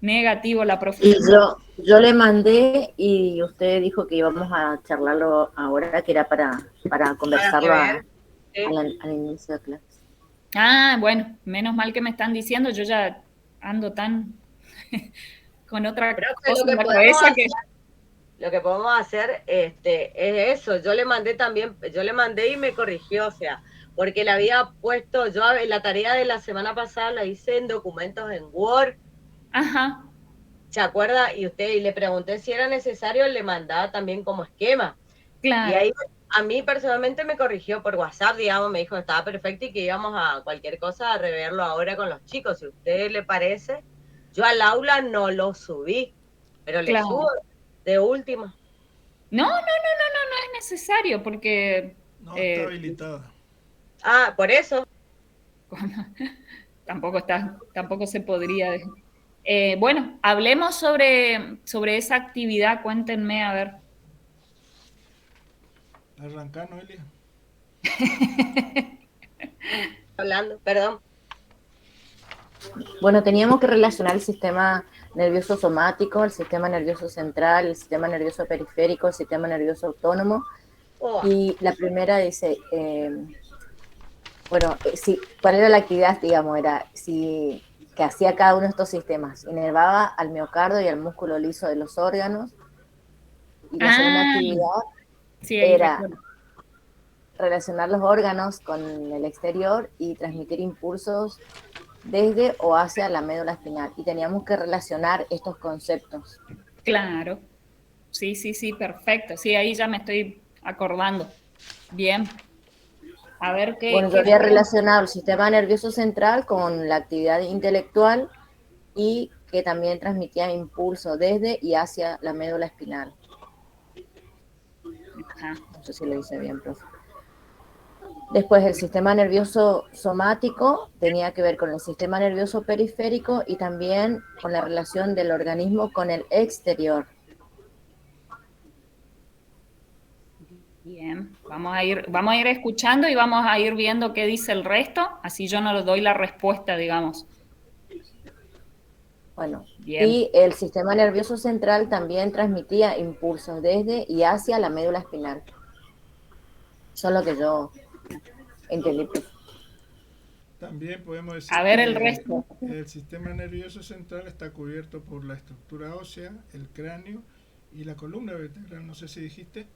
Negativo la Y profe. yo le mandé y usted dijo que íbamos a charlarlo ahora, que era para Para conversarlo rever. Sí. al inicio de clase. Ah, bueno, menos mal que me están diciendo, yo ya ando tan con otra Profe, cosa en la cabeza que... lo que podemos hacer es eso. Yo le mandé también, yo le mandé y me corrigió, o sea, porque le había puesto, yo la tarea de la semana pasada la hice en documentos en Word, Ajá, ¿se acuerda? Y le pregunté si era necesario, le mandaba también como esquema. Y claro. ahí a mí personalmente me corrigió por WhatsApp, digamos, me dijo que estaba perfecto y que íbamos a cualquier cosa a reverlo ahora con los chicos. Si a usted le parece, yo al aula no lo subí, pero le subo Claro. de última. No, no, no, no, no, no es necesario porque no está eh, habilitada. Ah, por eso. tampoco está, tampoco se podría. Bueno, hablemos sobre esa actividad, cuéntenme, a ver. Arrancá, Noelia. Hablando, perdón. Bueno, teníamos que relacionar el sistema nervioso somático, el sistema nervioso central, el sistema nervioso periférico, el sistema nervioso autónomo. Oh, Y la primera dice, bueno, sí, ¿cuál era la actividad? Digamos, era si que hacía cada uno de estos sistemas. Inervaba al miocardio y al músculo liso de los órganos. Y la segunda Ah, actividad sí, ahí era recuerdo. relacionar los órganos con el exterior y transmitir impulsos desde o hacia la médula espinal. Y teníamos que relacionar estos conceptos. Claro. Sí, sí, sí, perfecto. Sí, ahí ya me estoy acordando. Bien. A ver Bueno, yo qué había fue. relacionado el sistema nervioso central con la actividad intelectual y que también transmitía impulso desde y hacia la médula espinal. Ajá. No sé si lo hice bien, profe. Después el sistema nervioso somático tenía que ver con el sistema nervioso periférico y también con la relación del organismo con el exterior. Bien, vamos a ir escuchando y vamos a ir viendo qué dice el resto, así yo no le doy la respuesta, digamos. Bueno, Bien, y el sistema nervioso central también transmitía impulsos desde y hacia la médula espinal. Eso es lo que yo entendí. También podemos a decir ver el que resto. el sistema nervioso central está cubierto por la estructura ósea, el cráneo y la columna vertebral. No sé si dijiste.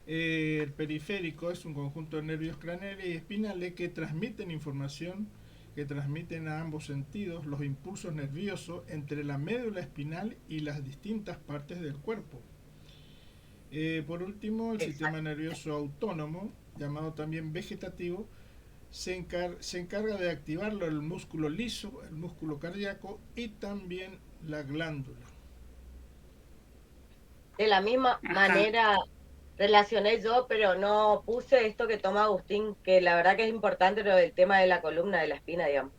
El periférico es un conjunto de nervios craneales y espinales que transmiten información, que transmiten a ambos sentidos los impulsos nerviosos entre la médula espinal y las distintas partes del cuerpo. Por último, el sistema nervioso autónomo, llamado también vegetativo, se encarga de activarlo el músculo liso, el músculo cardíaco y también la glándula. de la misma Ajá, manera relacioné yo, pero no puse esto que toma Agustín, que la verdad que es importante lo del tema de la columna, de la espina, digamos.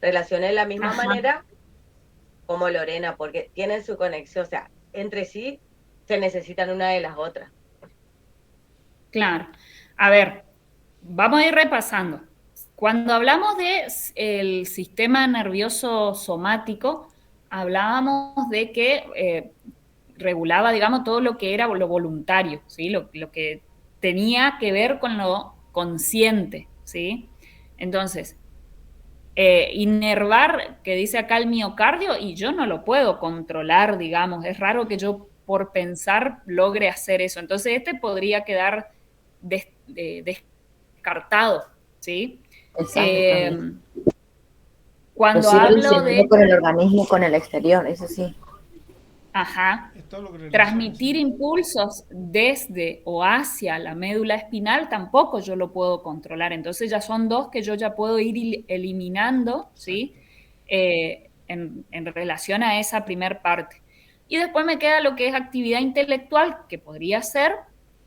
Relacioné de la misma ajá, manera como Lorena, porque tienen su conexión, o sea, entre sí se necesitan una de las otras. claro. A ver, vamos a ir repasando. Cuando hablamos de el sistema nervioso somático, hablábamos de que regulaba, digamos, todo lo que era lo voluntario, ¿sí? Lo que tenía que ver con lo consciente, ¿sí? Entonces, inervar, que dice acá el miocardio, y yo no lo puedo controlar, digamos, es raro que yo por pensar logre hacer eso. Entonces, este podría quedar descartado, ¿sí? Exacto, también. Cuando Pero sí hablo de... relacionando con el organismo, con el exterior, eso sí. Ajá. Es todo lo que relaciona, Transmitir sí. impulsos desde o hacia la médula espinal tampoco yo lo puedo controlar. Entonces ya son dos que yo ya puedo ir eliminando, ¿sí? Exacto. En relación a esa primer parte. Y después me queda lo que es actividad intelectual, que podría ser,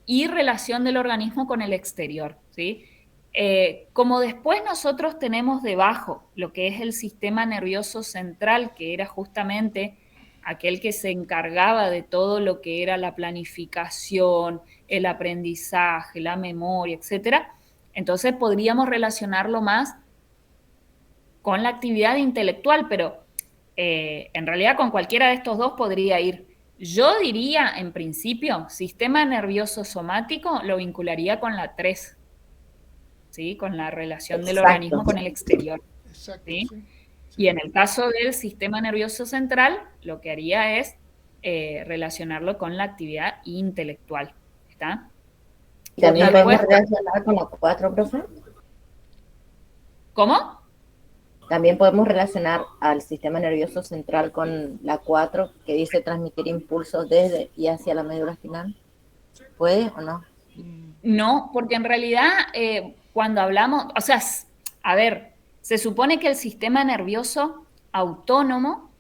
y relación del organismo con el exterior, ¿sí? Como después nosotros tenemos debajo lo que es el sistema nervioso central, que era justamente aquel que se encargaba de todo lo que era la planificación, el aprendizaje, la memoria, etcétera. Entonces podríamos relacionarlo más con la actividad intelectual, pero en realidad con cualquiera de estos dos podría ir. Yo diría, en principio, sistema nervioso somático lo vincularía con la 3, ¿sí? Con la relación del Exacto. organismo con el exterior, Exacto, ¿sí? sí. Sí. Y en el caso del sistema nervioso central, lo que haría es relacionarlo con la actividad intelectual. ¿Está? Y también Y podemos después, relacionar con la 4, profe. ¿cómo? También podemos relacionar al sistema nervioso central con la 4, que dice transmitir impulsos desde y hacia la médula espinal. ¿Puede o no? No, porque en realidad cuando hablamos, o sea, a ver, se supone que el sistema nervioso autónomo,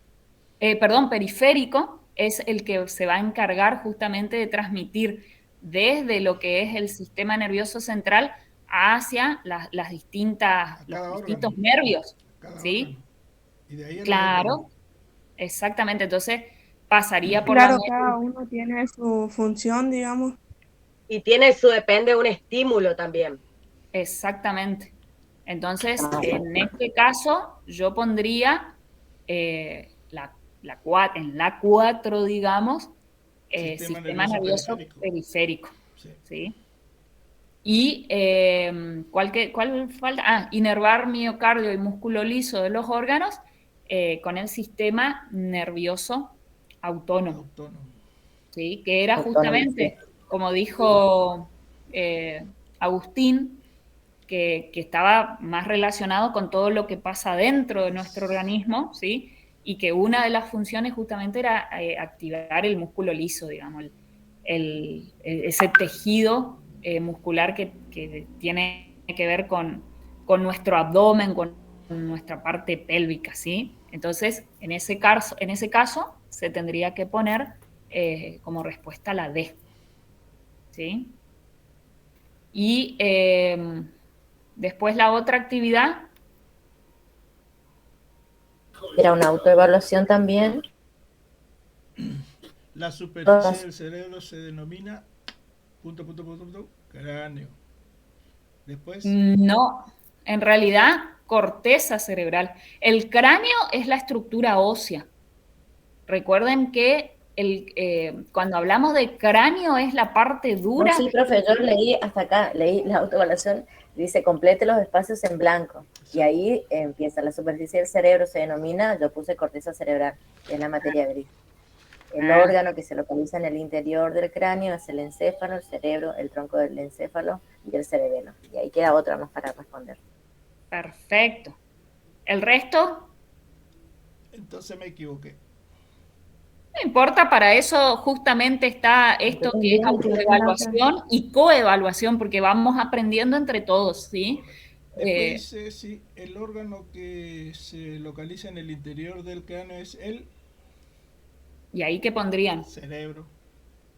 perdón, periférico, es el que se va a encargar justamente de transmitir desde lo que es el sistema nervioso central hacia los distintos nervios, Cada ¿sí? órgano. Y de ahí a los órganos. Claro, exactamente. Entonces pasaría por la Claro, médula. cada uno tiene su función, digamos. Y tiene su depende de un estímulo también. Exactamente. Entonces, Ah, en este caso, yo pondría en la 4, digamos, sistema nervioso periférico. Sí. ¿Sí? Y ¿cuál falta? Ah, inervar miocardio y músculo liso de los órganos con el sistema nervioso autónomo. ¿Sí? Que era autónomo, sí. justamente, como dijo Agustín, que estaba más relacionado con todo lo que pasa dentro de nuestro organismo, ¿sí? Y que una de las funciones justamente era activar el músculo liso, digamos, ese tejido muscular que tiene que ver con nuestro abdomen, con nuestra parte pélvica, ¿sí? Entonces, en ese caso se tendría que poner como respuesta la D, ¿sí? Y después la otra actividad. Era una autoevaluación también. La superficie del cerebro se denomina cráneo. Después. No, en realidad corteza cerebral. El cráneo es la estructura ósea. Recuerden que cuando hablamos de cráneo es la parte dura. No, sí, profe, yo leí hasta acá, leí la autoevaluación, dice complete los espacios en blanco. Y ahí empieza la superficie del cerebro, se denomina, yo puse corteza cerebral, que es la materia gris. El órgano que se localiza en el interior del cráneo es el encéfalo, el cerebro, el tronco del encéfalo y el cerebelo. Y ahí queda otra más para responder. Perfecto. ¿El resto? Entonces me equivoqué. No importa, para eso justamente está esto que es autoevaluación y coevaluación, porque vamos aprendiendo entre todos, ¿sí? Después dice, sí, el órgano que se localiza en el interior del cráneo es el... ¿Y ahí qué pondrían? Cerebro.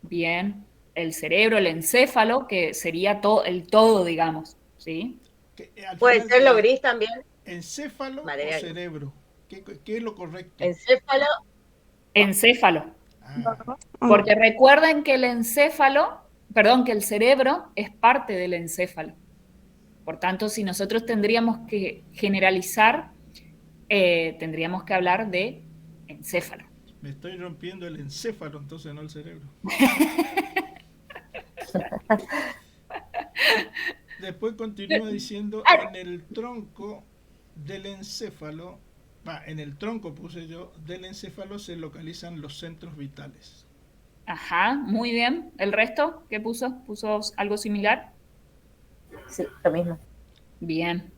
Bien, el cerebro, el encéfalo, que sería el todo, digamos, ¿sí? Puede ser lo gris también. ¿Encéfalo o cerebro? ¿Qué es lo correcto? Encéfalo. Encéfalo. Porque recuerden que que el cerebro es parte del encéfalo. Por tanto, si nosotros tendríamos que generalizar, tendríamos que hablar de encéfalo. Me estoy rompiendo el encéfalo, entonces no el cerebro. después continúa diciendo, en el tronco del encéfalo, en el tronco puse yo, del encéfalo se localizan los centros vitales. Ajá, muy bien. ¿El resto qué puso? ¿Puso algo similar? Sí, lo mismo. Bien.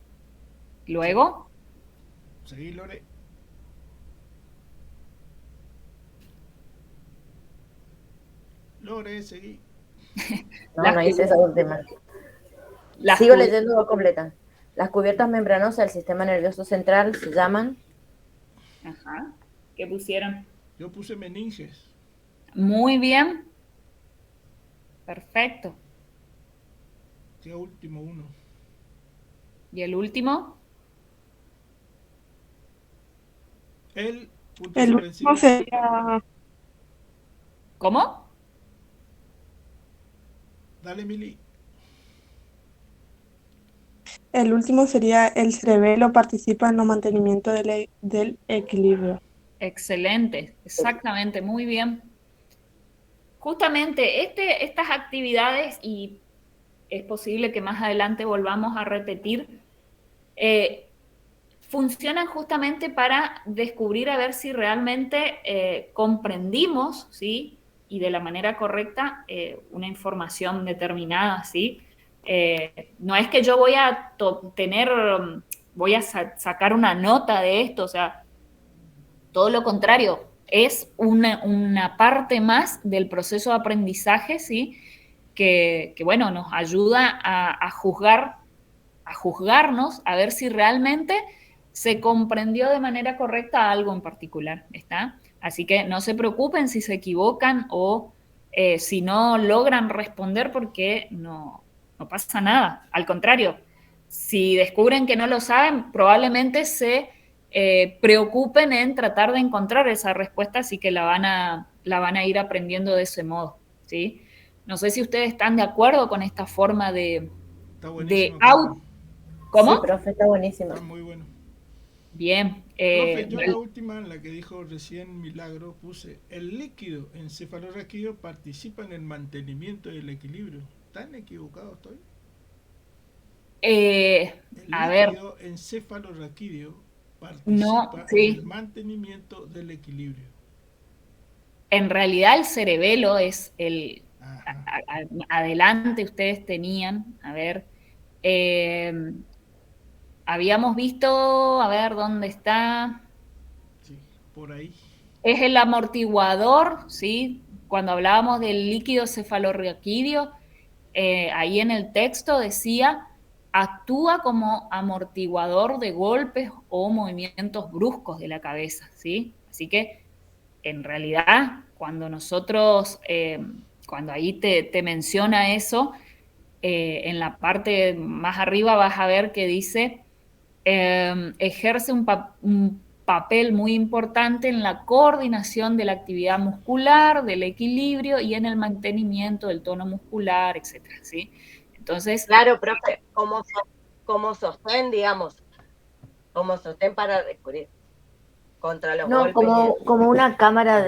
Luego, Seguí, Lore. Lore, seguí. No, las, no hice esa última. las Sigo cu- leyendo completa. Las cubiertas membranosas del sistema nervioso central se llaman. Ajá, ¿qué pusieron? Yo puse meninges. Muy bien. Perfecto. ¿Qué último uno? ¿Y el último? El punto El suspensivo. último sería, ¿Cómo? Dale, Mili. el último sería el cerebelo participa en el mantenimiento del equilibrio. Excelente, exactamente, muy bien. Justamente estas actividades, y es posible que más adelante volvamos a repetir, funcionan justamente para descubrir a ver si realmente comprendimos, ¿sí? Y de la manera correcta una información determinada, ¿sí? No es que yo voy a voy a sacar una nota de esto, o sea, todo lo contrario, es una parte más del proceso de aprendizaje, ¿sí? Que bueno, nos ayuda a juzgarnos, a ver si realmente se comprendió de manera correcta algo en particular, ¿está? Así que no se preocupen si se equivocan o si no logran responder porque no pasa nada. Al contrario, si descubren que no lo saben, probablemente se preocupen en tratar de encontrar esa respuesta, así que la van a ir aprendiendo de ese modo, ¿sí? No sé si ustedes están de acuerdo con esta forma Está de buenísimo, profe. auto. Sí, ¿Cómo? profe, está buenísimo. Está muy bueno. Bien. Profe, yo la última, la que dijo recién Milagro, puse el líquido encefalorraquídeo participa en el mantenimiento del equilibrio. ¿Tan equivocado estoy? El A ver, líquido encefalorraquídeo no, participa en el sí. mantenimiento del equilibrio. En realidad el cerebelo es Ajá. adelante ustedes tenían, a ver, eh, habíamos visto, a ver, ¿dónde está? Sí, por ahí. Es el amortiguador, ¿sí? Cuando hablábamos del líquido cefalorraquídeo, ahí en el texto decía, actúa como amortiguador de golpes o movimientos bruscos de la cabeza, ¿sí? Así que, en realidad, cuando nosotros, cuando ahí te menciona eso, en la parte más arriba vas a ver que dice ejerce un papel muy importante en la coordinación de la actividad muscular, del equilibrio y en el mantenimiento del tono muscular, etcétera, ¿sí? Entonces, Claro, profe, como sostén, digamos, como sostén para recurrir contra los No, golpes y eso. como una cámara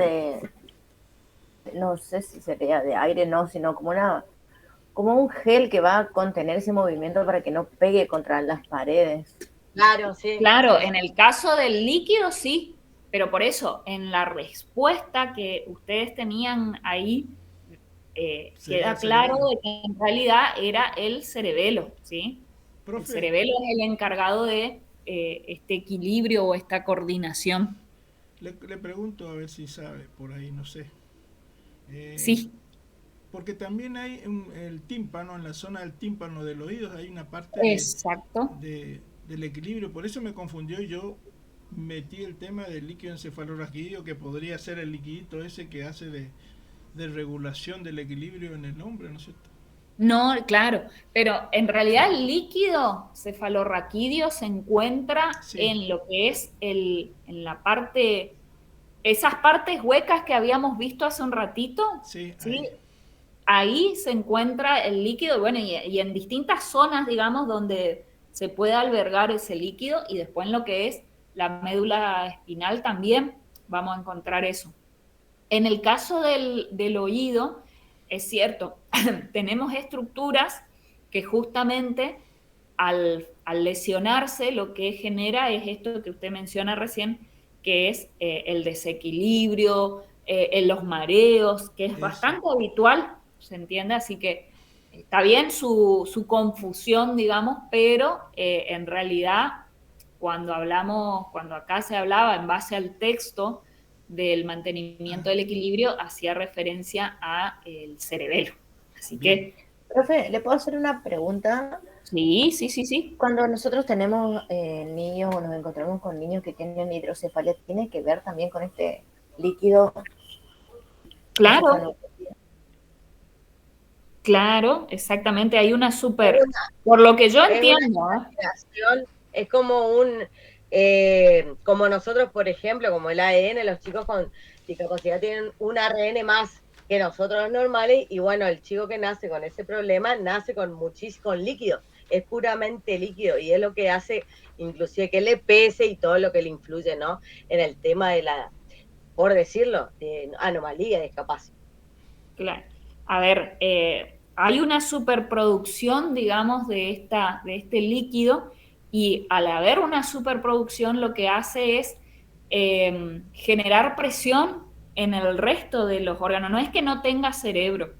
no sé si sería de aire, no, sino como un gel que va a contener ese movimiento para que no pegue contra las paredes. Claro, sí. claro, Sí. en el caso del líquido sí, pero por eso, en la respuesta que ustedes tenían ahí, Sería el queda claro cerebelo. de que en realidad era el cerebelo, ¿sí? El Profe, cerebelo es el encargado de este equilibrio o esta coordinación. le pregunto a ver si sabe por ahí, no sé. Eh, Sí, Porque también hay el tímpano, en la zona del tímpano del oído, hay una parte exacto. del equilibrio. Por eso me confundió y yo metí el tema del líquido encefalorraquídeo, que podría ser el liquidito ese que hace de regulación del equilibrio en el hombre, ¿no es cierto? No, claro, pero en realidad el líquido cefalorraquídeo se encuentra Sí, en lo que es en la parte, esas partes huecas que habíamos visto hace un ratito, sí, ¿sí? ahí. Ahí se encuentra el líquido, bueno, y en distintas zonas, digamos, donde se puede albergar ese líquido, y después en lo que es la médula espinal también vamos a encontrar eso. En el caso del oído, es cierto, tenemos estructuras que justamente al lesionarse lo que genera es esto que usted menciona recién, que es el desequilibrio, en los mareos, que es Eso. bastante habitual, ¿se entiende? Así que está bien su confusión, digamos, pero en realidad cuando acá se hablaba en base al texto del mantenimiento del equilibrio, hacía referencia a el cerebelo. Así Bien. que Profe, ¿le puedo hacer una pregunta? sí. Cuando nosotros tenemos niños o nos encontramos con niños que tienen hidrocefalia, ¿tiene que ver también con este líquido Claro, encefalopatía? claro, exactamente. Hay una Es súper, por lo que yo es una entiendo, exageración, es como como nosotros, por ejemplo, como el ADN, los chicos con discapacidad tienen un ARN más que nosotros los normales, y bueno, el chico que nace con ese problema nace con muchísimo líquido, es puramente líquido, y es lo que hace inclusive que le pese y todo lo que le influye, ¿no? En el tema de por decirlo, de anomalía, discapacidad. claro. A ver, hay una superproducción, digamos, de este líquido, y al haber una superproducción lo que hace es generar presión en el resto de los órganos. No es que no tenga cerebro,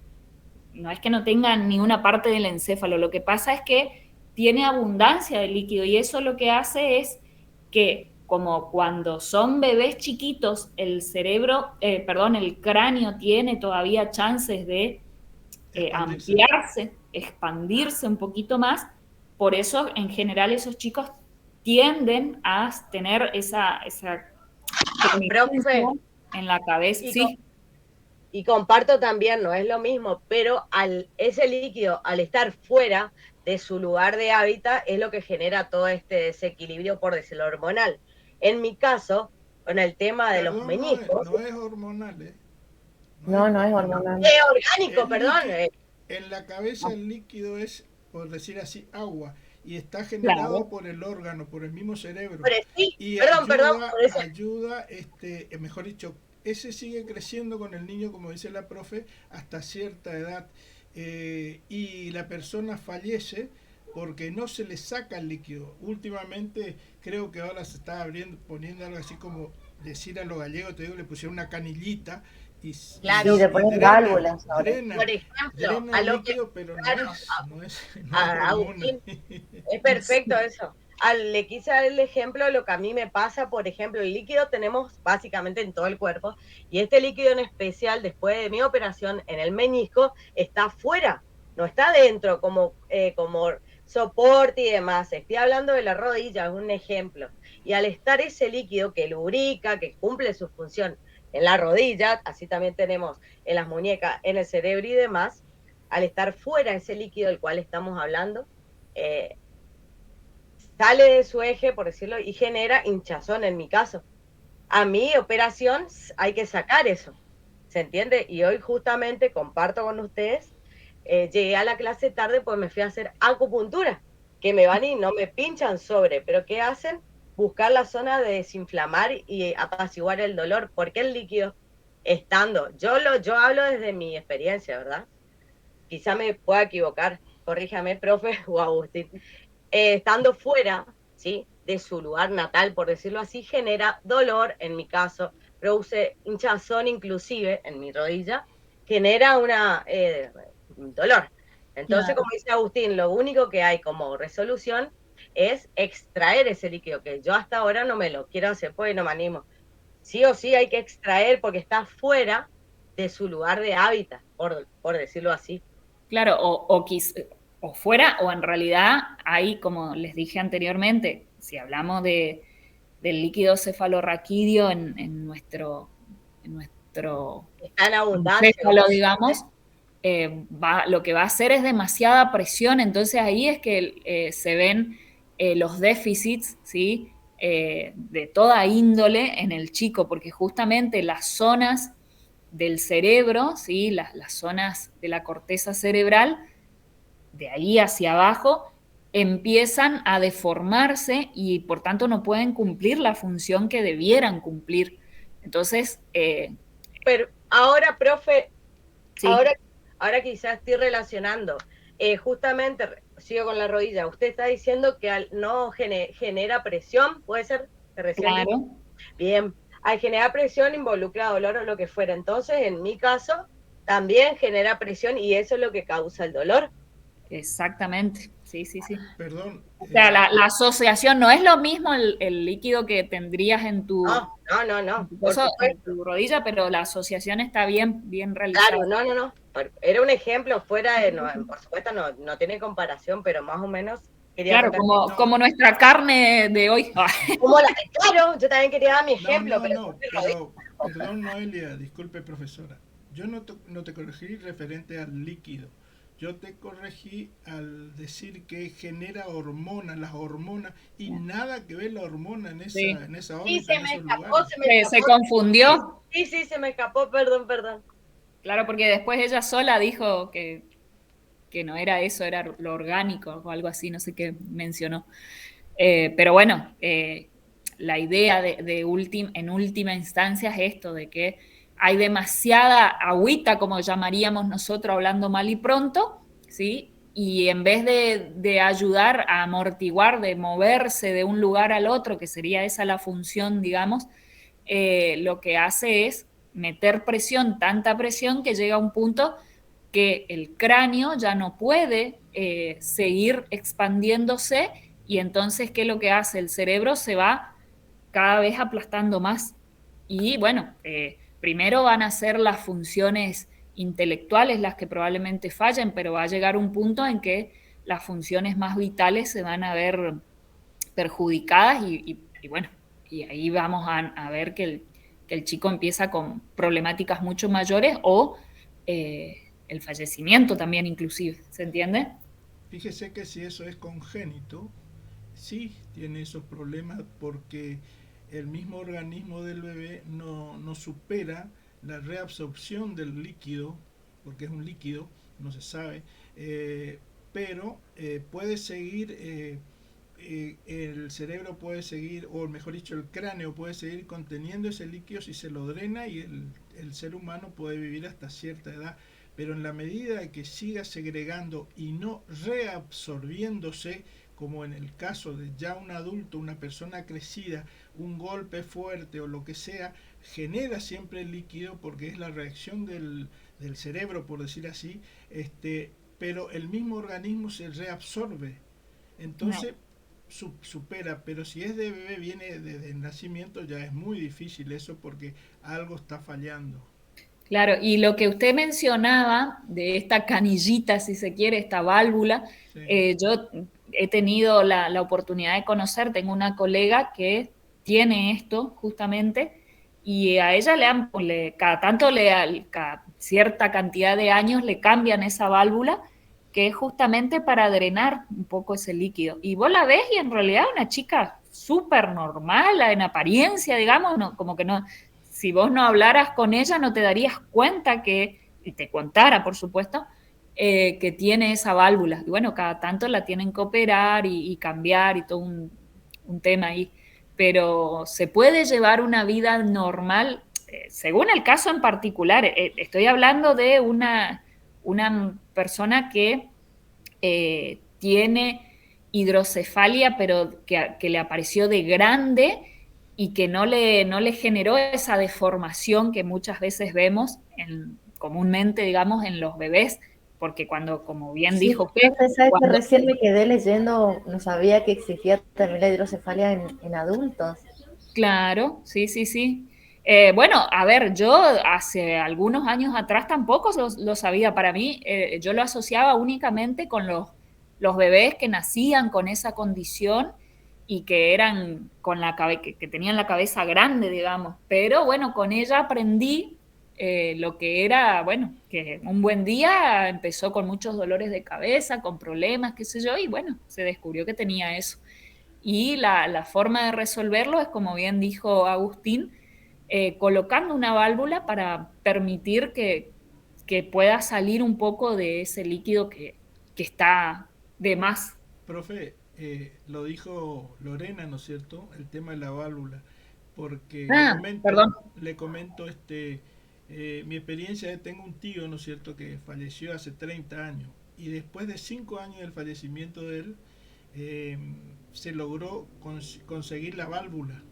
no es que no tenga ni una parte del encéfalo, lo que pasa es que tiene abundancia de líquido, y eso lo que hace es que, como cuando son bebés chiquitos, el cerebro, perdón, el cráneo tiene todavía chances de Expandirse. ampliarse, expandirse un poquito más. Por eso en general esos chicos tienden a tener esa Profe, en la cabeza. y Sí, Y comparto también, no es lo mismo, pero ese líquido, al estar fuera de su lugar de hábitat, es lo que genera todo este desequilibrio, por decirlo, hormonal. En mi caso, con el tema de los Perdón, meniscos, no es hormonal, ¿eh? No es No es hormonal. hormonal. es orgánico, El perdón. líquido, en la cabeza el líquido es, por decir así, agua y está generado claro. por el órgano, por el mismo cerebro Pero sí, y perdón, por eso. ayuda, mejor dicho, ese sigue creciendo con el niño, como dice la profe, hasta cierta edad y la persona fallece porque no se le saca el líquido. Últimamente creo que ahora se está poniendo algo así como decir a los gallegos, te digo, le pusieron una canillita y, Claro, Sí, le y ponen drena, válvulas ahora. por ejemplo, drena a el lo que, líquido, pero claro, no es hormona. Agustín, es perfecto eso. Le quise dar el ejemplo de lo que a mí me pasa, por ejemplo, el líquido tenemos básicamente en todo el cuerpo, y este líquido en especial, después de mi operación en el menisco, está fuera, no está dentro como soporte y demás. Estoy hablando de la rodilla, es un ejemplo. Y al estar ese líquido que lubrica, que cumple su función en la rodilla, así también tenemos en las muñecas, en el cerebro y demás, al estar fuera ese líquido del cual estamos hablando, eh, sale de su eje, por decirlo, y genera hinchazón en mi caso. A mi operación hay que sacar eso, ¿se entiende? Y hoy justamente comparto con ustedes, llegué a la clase tarde pues me fui a hacer acupuntura, que me van y no me pinchan sobre, pero ¿qué hacen? Buscar la zona de desinflamar y apaciguar el dolor, porque el líquido estando, yo hablo desde mi experiencia, ¿verdad? Quizá me pueda equivocar, corríjame, profe o Agustín, estando fuera, ¿sí? De su lugar natal, por decirlo así, genera dolor, en mi caso, produce hinchazón inclusive en mi rodilla, genera un dolor. Entonces, Claro. como dice Agustín, lo único que hay como resolución es extraer ese líquido, que yo hasta ahora no me lo quiero hacer porque no me animo. Sí o sí hay que extraer porque está fuera de su lugar de hábitat, por decirlo así. Claro, o fuera, o en realidad hay, como les dije anteriormente, si hablamos del líquido cefalorraquídeo en nuestro Está en abundancia, encéfalo, como digamos, lo que va a hacer es demasiada presión, entonces ahí es que se ven los déficits, ¿sí? De toda índole en el chico, porque justamente las zonas del cerebro, ¿sí? Las zonas de la corteza cerebral, de ahí hacia abajo, empiezan a deformarse y por tanto no pueden cumplir la función que debieran cumplir. Entonces, pero ahora, profe, sí, ahora, ahora quizás estoy relacionando, justamente sigo con la rodilla. Usted está diciendo que no genera presión, ¿puede ser? Que recién dijo. Claro, Bien, al generar presión involucra dolor o lo que fuera. Entonces, en mi caso, también genera presión y eso es lo que causa el dolor. exactamente. Sí, sí, sí. Perdón, O sea, la asociación no es lo mismo el líquido que tendrías en tu, en No, tu por en supuesto. tu rodilla, pero la asociación está bien, bien realizada. Claro, no. Era un ejemplo fuera de, no, por supuesto no tiene comparación, pero más o menos quería Claro, contar. no, como nuestra carne de hoy. Claro, yo también quería dar mi ejemplo, pero pero, perdón, Noelia, disculpe, profesora. Yo no te corregí referente al líquido. Yo te corregí al decir que genera hormonas, las hormonas, y nada que ver la hormona Sí. en esa sí, órbita, en esos lugares. se me escapó. Se confundió. Sí, se me escapó, perdón. Claro, porque después ella sola dijo que no era eso, era lo orgánico o algo así, no sé qué mencionó. Pero bueno, la idea en última instancia es esto, de que hay demasiada agüita, como llamaríamos nosotros hablando mal y pronto, ¿sí? Y en vez de ayudar a amortiguar, de moverse de un lugar al otro, que sería esa la función, digamos, lo que hace es meter presión, tanta presión que llega a un punto que el cráneo ya no puede seguir expandiéndose y entonces, ¿qué es lo que hace? El cerebro se va cada vez aplastando más. Y bueno, primero van a ser las funciones intelectuales las que probablemente fallen, pero va a llegar un punto en que las funciones más vitales se van a ver perjudicadas y bueno, y ahí vamos a ver que el chico empieza con problemáticas mucho mayores o el fallecimiento también inclusive, ¿se entiende? Fíjese que si eso es congénito, sí tiene esos problemas porque el mismo organismo del bebé no supera la reabsorción del líquido, porque es un líquido, no se sabe, pero puede seguir, el cerebro puede seguir, o mejor dicho, el cráneo puede seguir conteniendo ese líquido si se lo drena y el ser humano puede vivir hasta cierta edad. Pero en la medida que siga segregando y no reabsorbiéndose, como en el caso de ya un adulto, una persona crecida, un golpe fuerte o lo que sea, genera siempre el líquido porque es la reacción del cerebro, por decir así, pero el mismo organismo se reabsorbe. No. Entonces supera, pero si es de bebé, viene desde el nacimiento, ya es muy difícil eso porque algo está fallando. Claro, y lo que usted mencionaba de esta canillita, si se quiere, esta válvula, Sí. yo he tenido la oportunidad de conocer, tengo una colega que tiene esto justamente, y a ella cada tanto, cada cierta cantidad de años le cambian esa válvula, que es justamente para drenar un poco ese líquido. Y vos la ves y en realidad una chica súper normal en apariencia, digamos, no, como que no, si vos no hablaras con ella no te darías cuenta y te contara, por supuesto, que tiene esa válvula. Y bueno, cada tanto la tienen que operar y cambiar y todo un tema ahí. Pero se puede llevar una vida normal, según el caso en particular. Estoy hablando de una persona que tiene hidrocefalia, pero que le apareció de grande y que no le generó esa deformación que muchas veces vemos comúnmente, digamos, en los bebés, porque cuando, como bien Sí, dijo usted, profe, sabes que cuando, recién me quedé leyendo, no sabía que existía también la hidrocefalia en adultos. claro, sí, sí, sí. Bueno, a ver, yo hace algunos años atrás tampoco lo sabía. Para mí, yo lo asociaba únicamente con los bebés que nacían con esa condición y que eran que tenían la cabeza grande, digamos. Pero bueno, con ella aprendí lo que era, bueno, que un buen día empezó con muchos dolores de cabeza, con problemas, qué sé yo, y bueno, se descubrió que tenía eso. Y la forma de resolverlo es, como bien dijo Agustín, colocando una válvula para permitir que pueda salir un poco de ese líquido que está de más. Profe, lo dijo Lorena, ¿no es cierto? El tema de la válvula, porque Ah, perdón. le comento mi experiencia, tengo un tío, ¿no es cierto?, que falleció hace 30 años y después de 5 años del fallecimiento de él, se logró conseguir la válvula,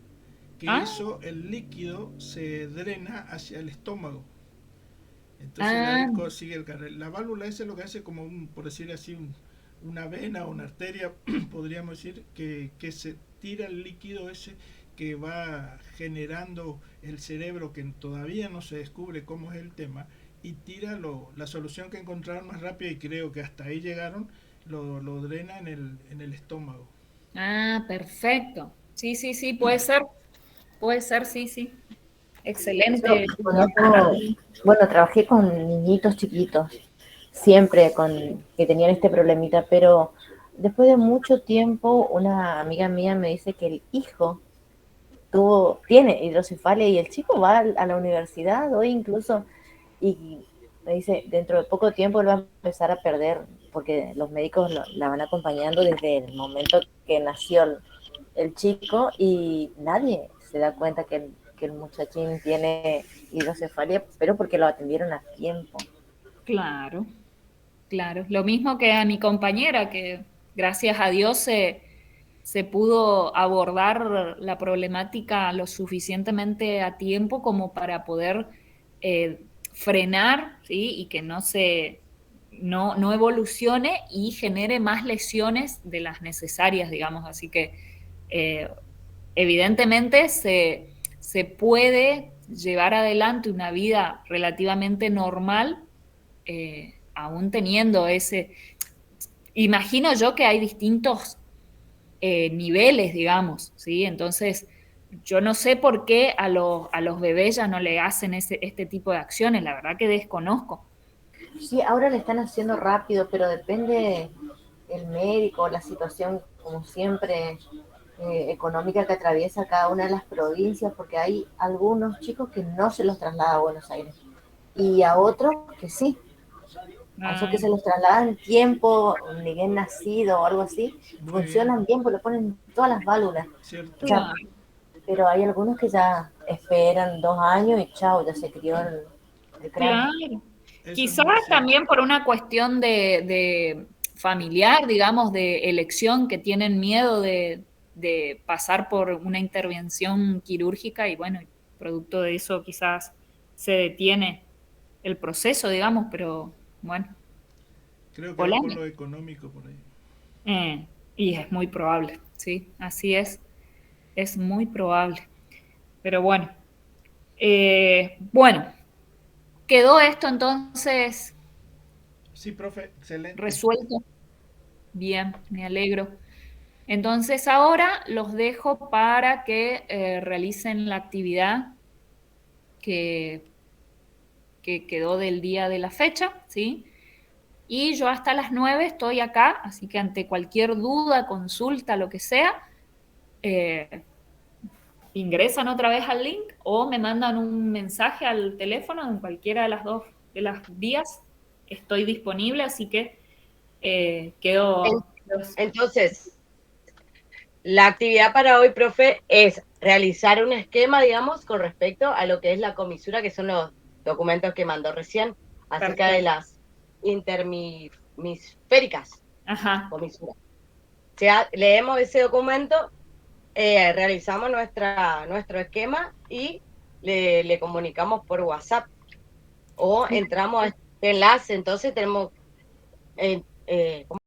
que Ah, eso, el líquido se drena hacia el estómago. Entonces de ah, ahí sigue el carril. La válvula esa es lo que hace como, por decir así, una vena o una arteria, podríamos decir, que se tira el líquido ese que va generando el cerebro, que todavía no se descubre cómo es el tema, y tira la solución que encontraron más rápida, y creo que hasta ahí llegaron, lo drena en el estómago. ah, perfecto. Sí, sí, sí, puede ser, sí, sí. Yo Excelente. conozco, bueno, trabajé con niñitos chiquitos, siempre con que tenían este problemita, pero después de mucho tiempo, una amiga mía me dice que el hijo tiene hidrocefalia y el chico va a la universidad hoy incluso, y me dice, dentro de poco tiempo él va a empezar a perder, porque los médicos la van acompañando desde el momento que nació el chico, y nadie se da cuenta que el muchachín tiene hidrocefalia, pero porque lo atendieron a tiempo. Claro, claro. Lo mismo que a mi compañera, que gracias a Dios se pudo abordar la problemática lo suficientemente a tiempo como para poder frenar, ¿sí? Y que no evolucione y genere más lesiones de las necesarias, digamos. Así que eh, evidentemente se puede llevar adelante una vida relativamente normal, aún teniendo ese... Imagino yo que hay distintos niveles, digamos, ¿sí? Entonces, yo no sé por qué a los bebés ya no le hacen este tipo de acciones, la verdad que desconozco. Sí, ahora le están haciendo rápido, pero depende el médico, la situación, como siempre, económica que atraviesa cada una de las provincias, porque hay algunos chicos que no se los traslada a Buenos Aires y a otros que sí, a esos que Ah, se los trasladan en tiempo, ni bien nacido o algo así, Muy bien, funcionan bien, porque le ponen todas las válvulas. O cierto. sea, claro, pero hay algunos que ya esperan 2 años y chao, ya se crió el cráneo. claro. Eso es Quizás muy cierto. también por una cuestión de familiar, digamos, de elección, que tienen miedo de pasar por una intervención quirúrgica y bueno, producto de eso quizás se detiene el proceso, digamos, pero bueno, Creo que va por polémico. lo económico por ahí. Y es muy probable, sí, así es muy probable. Pero bueno, bueno, quedó esto entonces Sí, profe, excelente. resuelto. Bien, me alegro. Entonces ahora los dejo para que realicen la actividad que, que quedó del día de la fecha, ¿sí? Y yo hasta las 9 estoy acá, así que ante cualquier duda, consulta, lo que sea, eh, ingresan otra vez al link o me mandan un mensaje al teléfono en cualquiera de las dos de las vías. Estoy disponible, así que En- quedo Entonces, la actividad para hoy, profe, es realizar un esquema, digamos, con respecto a lo que es la comisura, que son los documentos que mandó recién, acerca de perfecto. las intermisféricas Ajá. comisuras. O sea, leemos ese documento, realizamos nuestro esquema y le comunicamos por WhatsApp o entramos a este enlace. Entonces tenemos, ¿cómo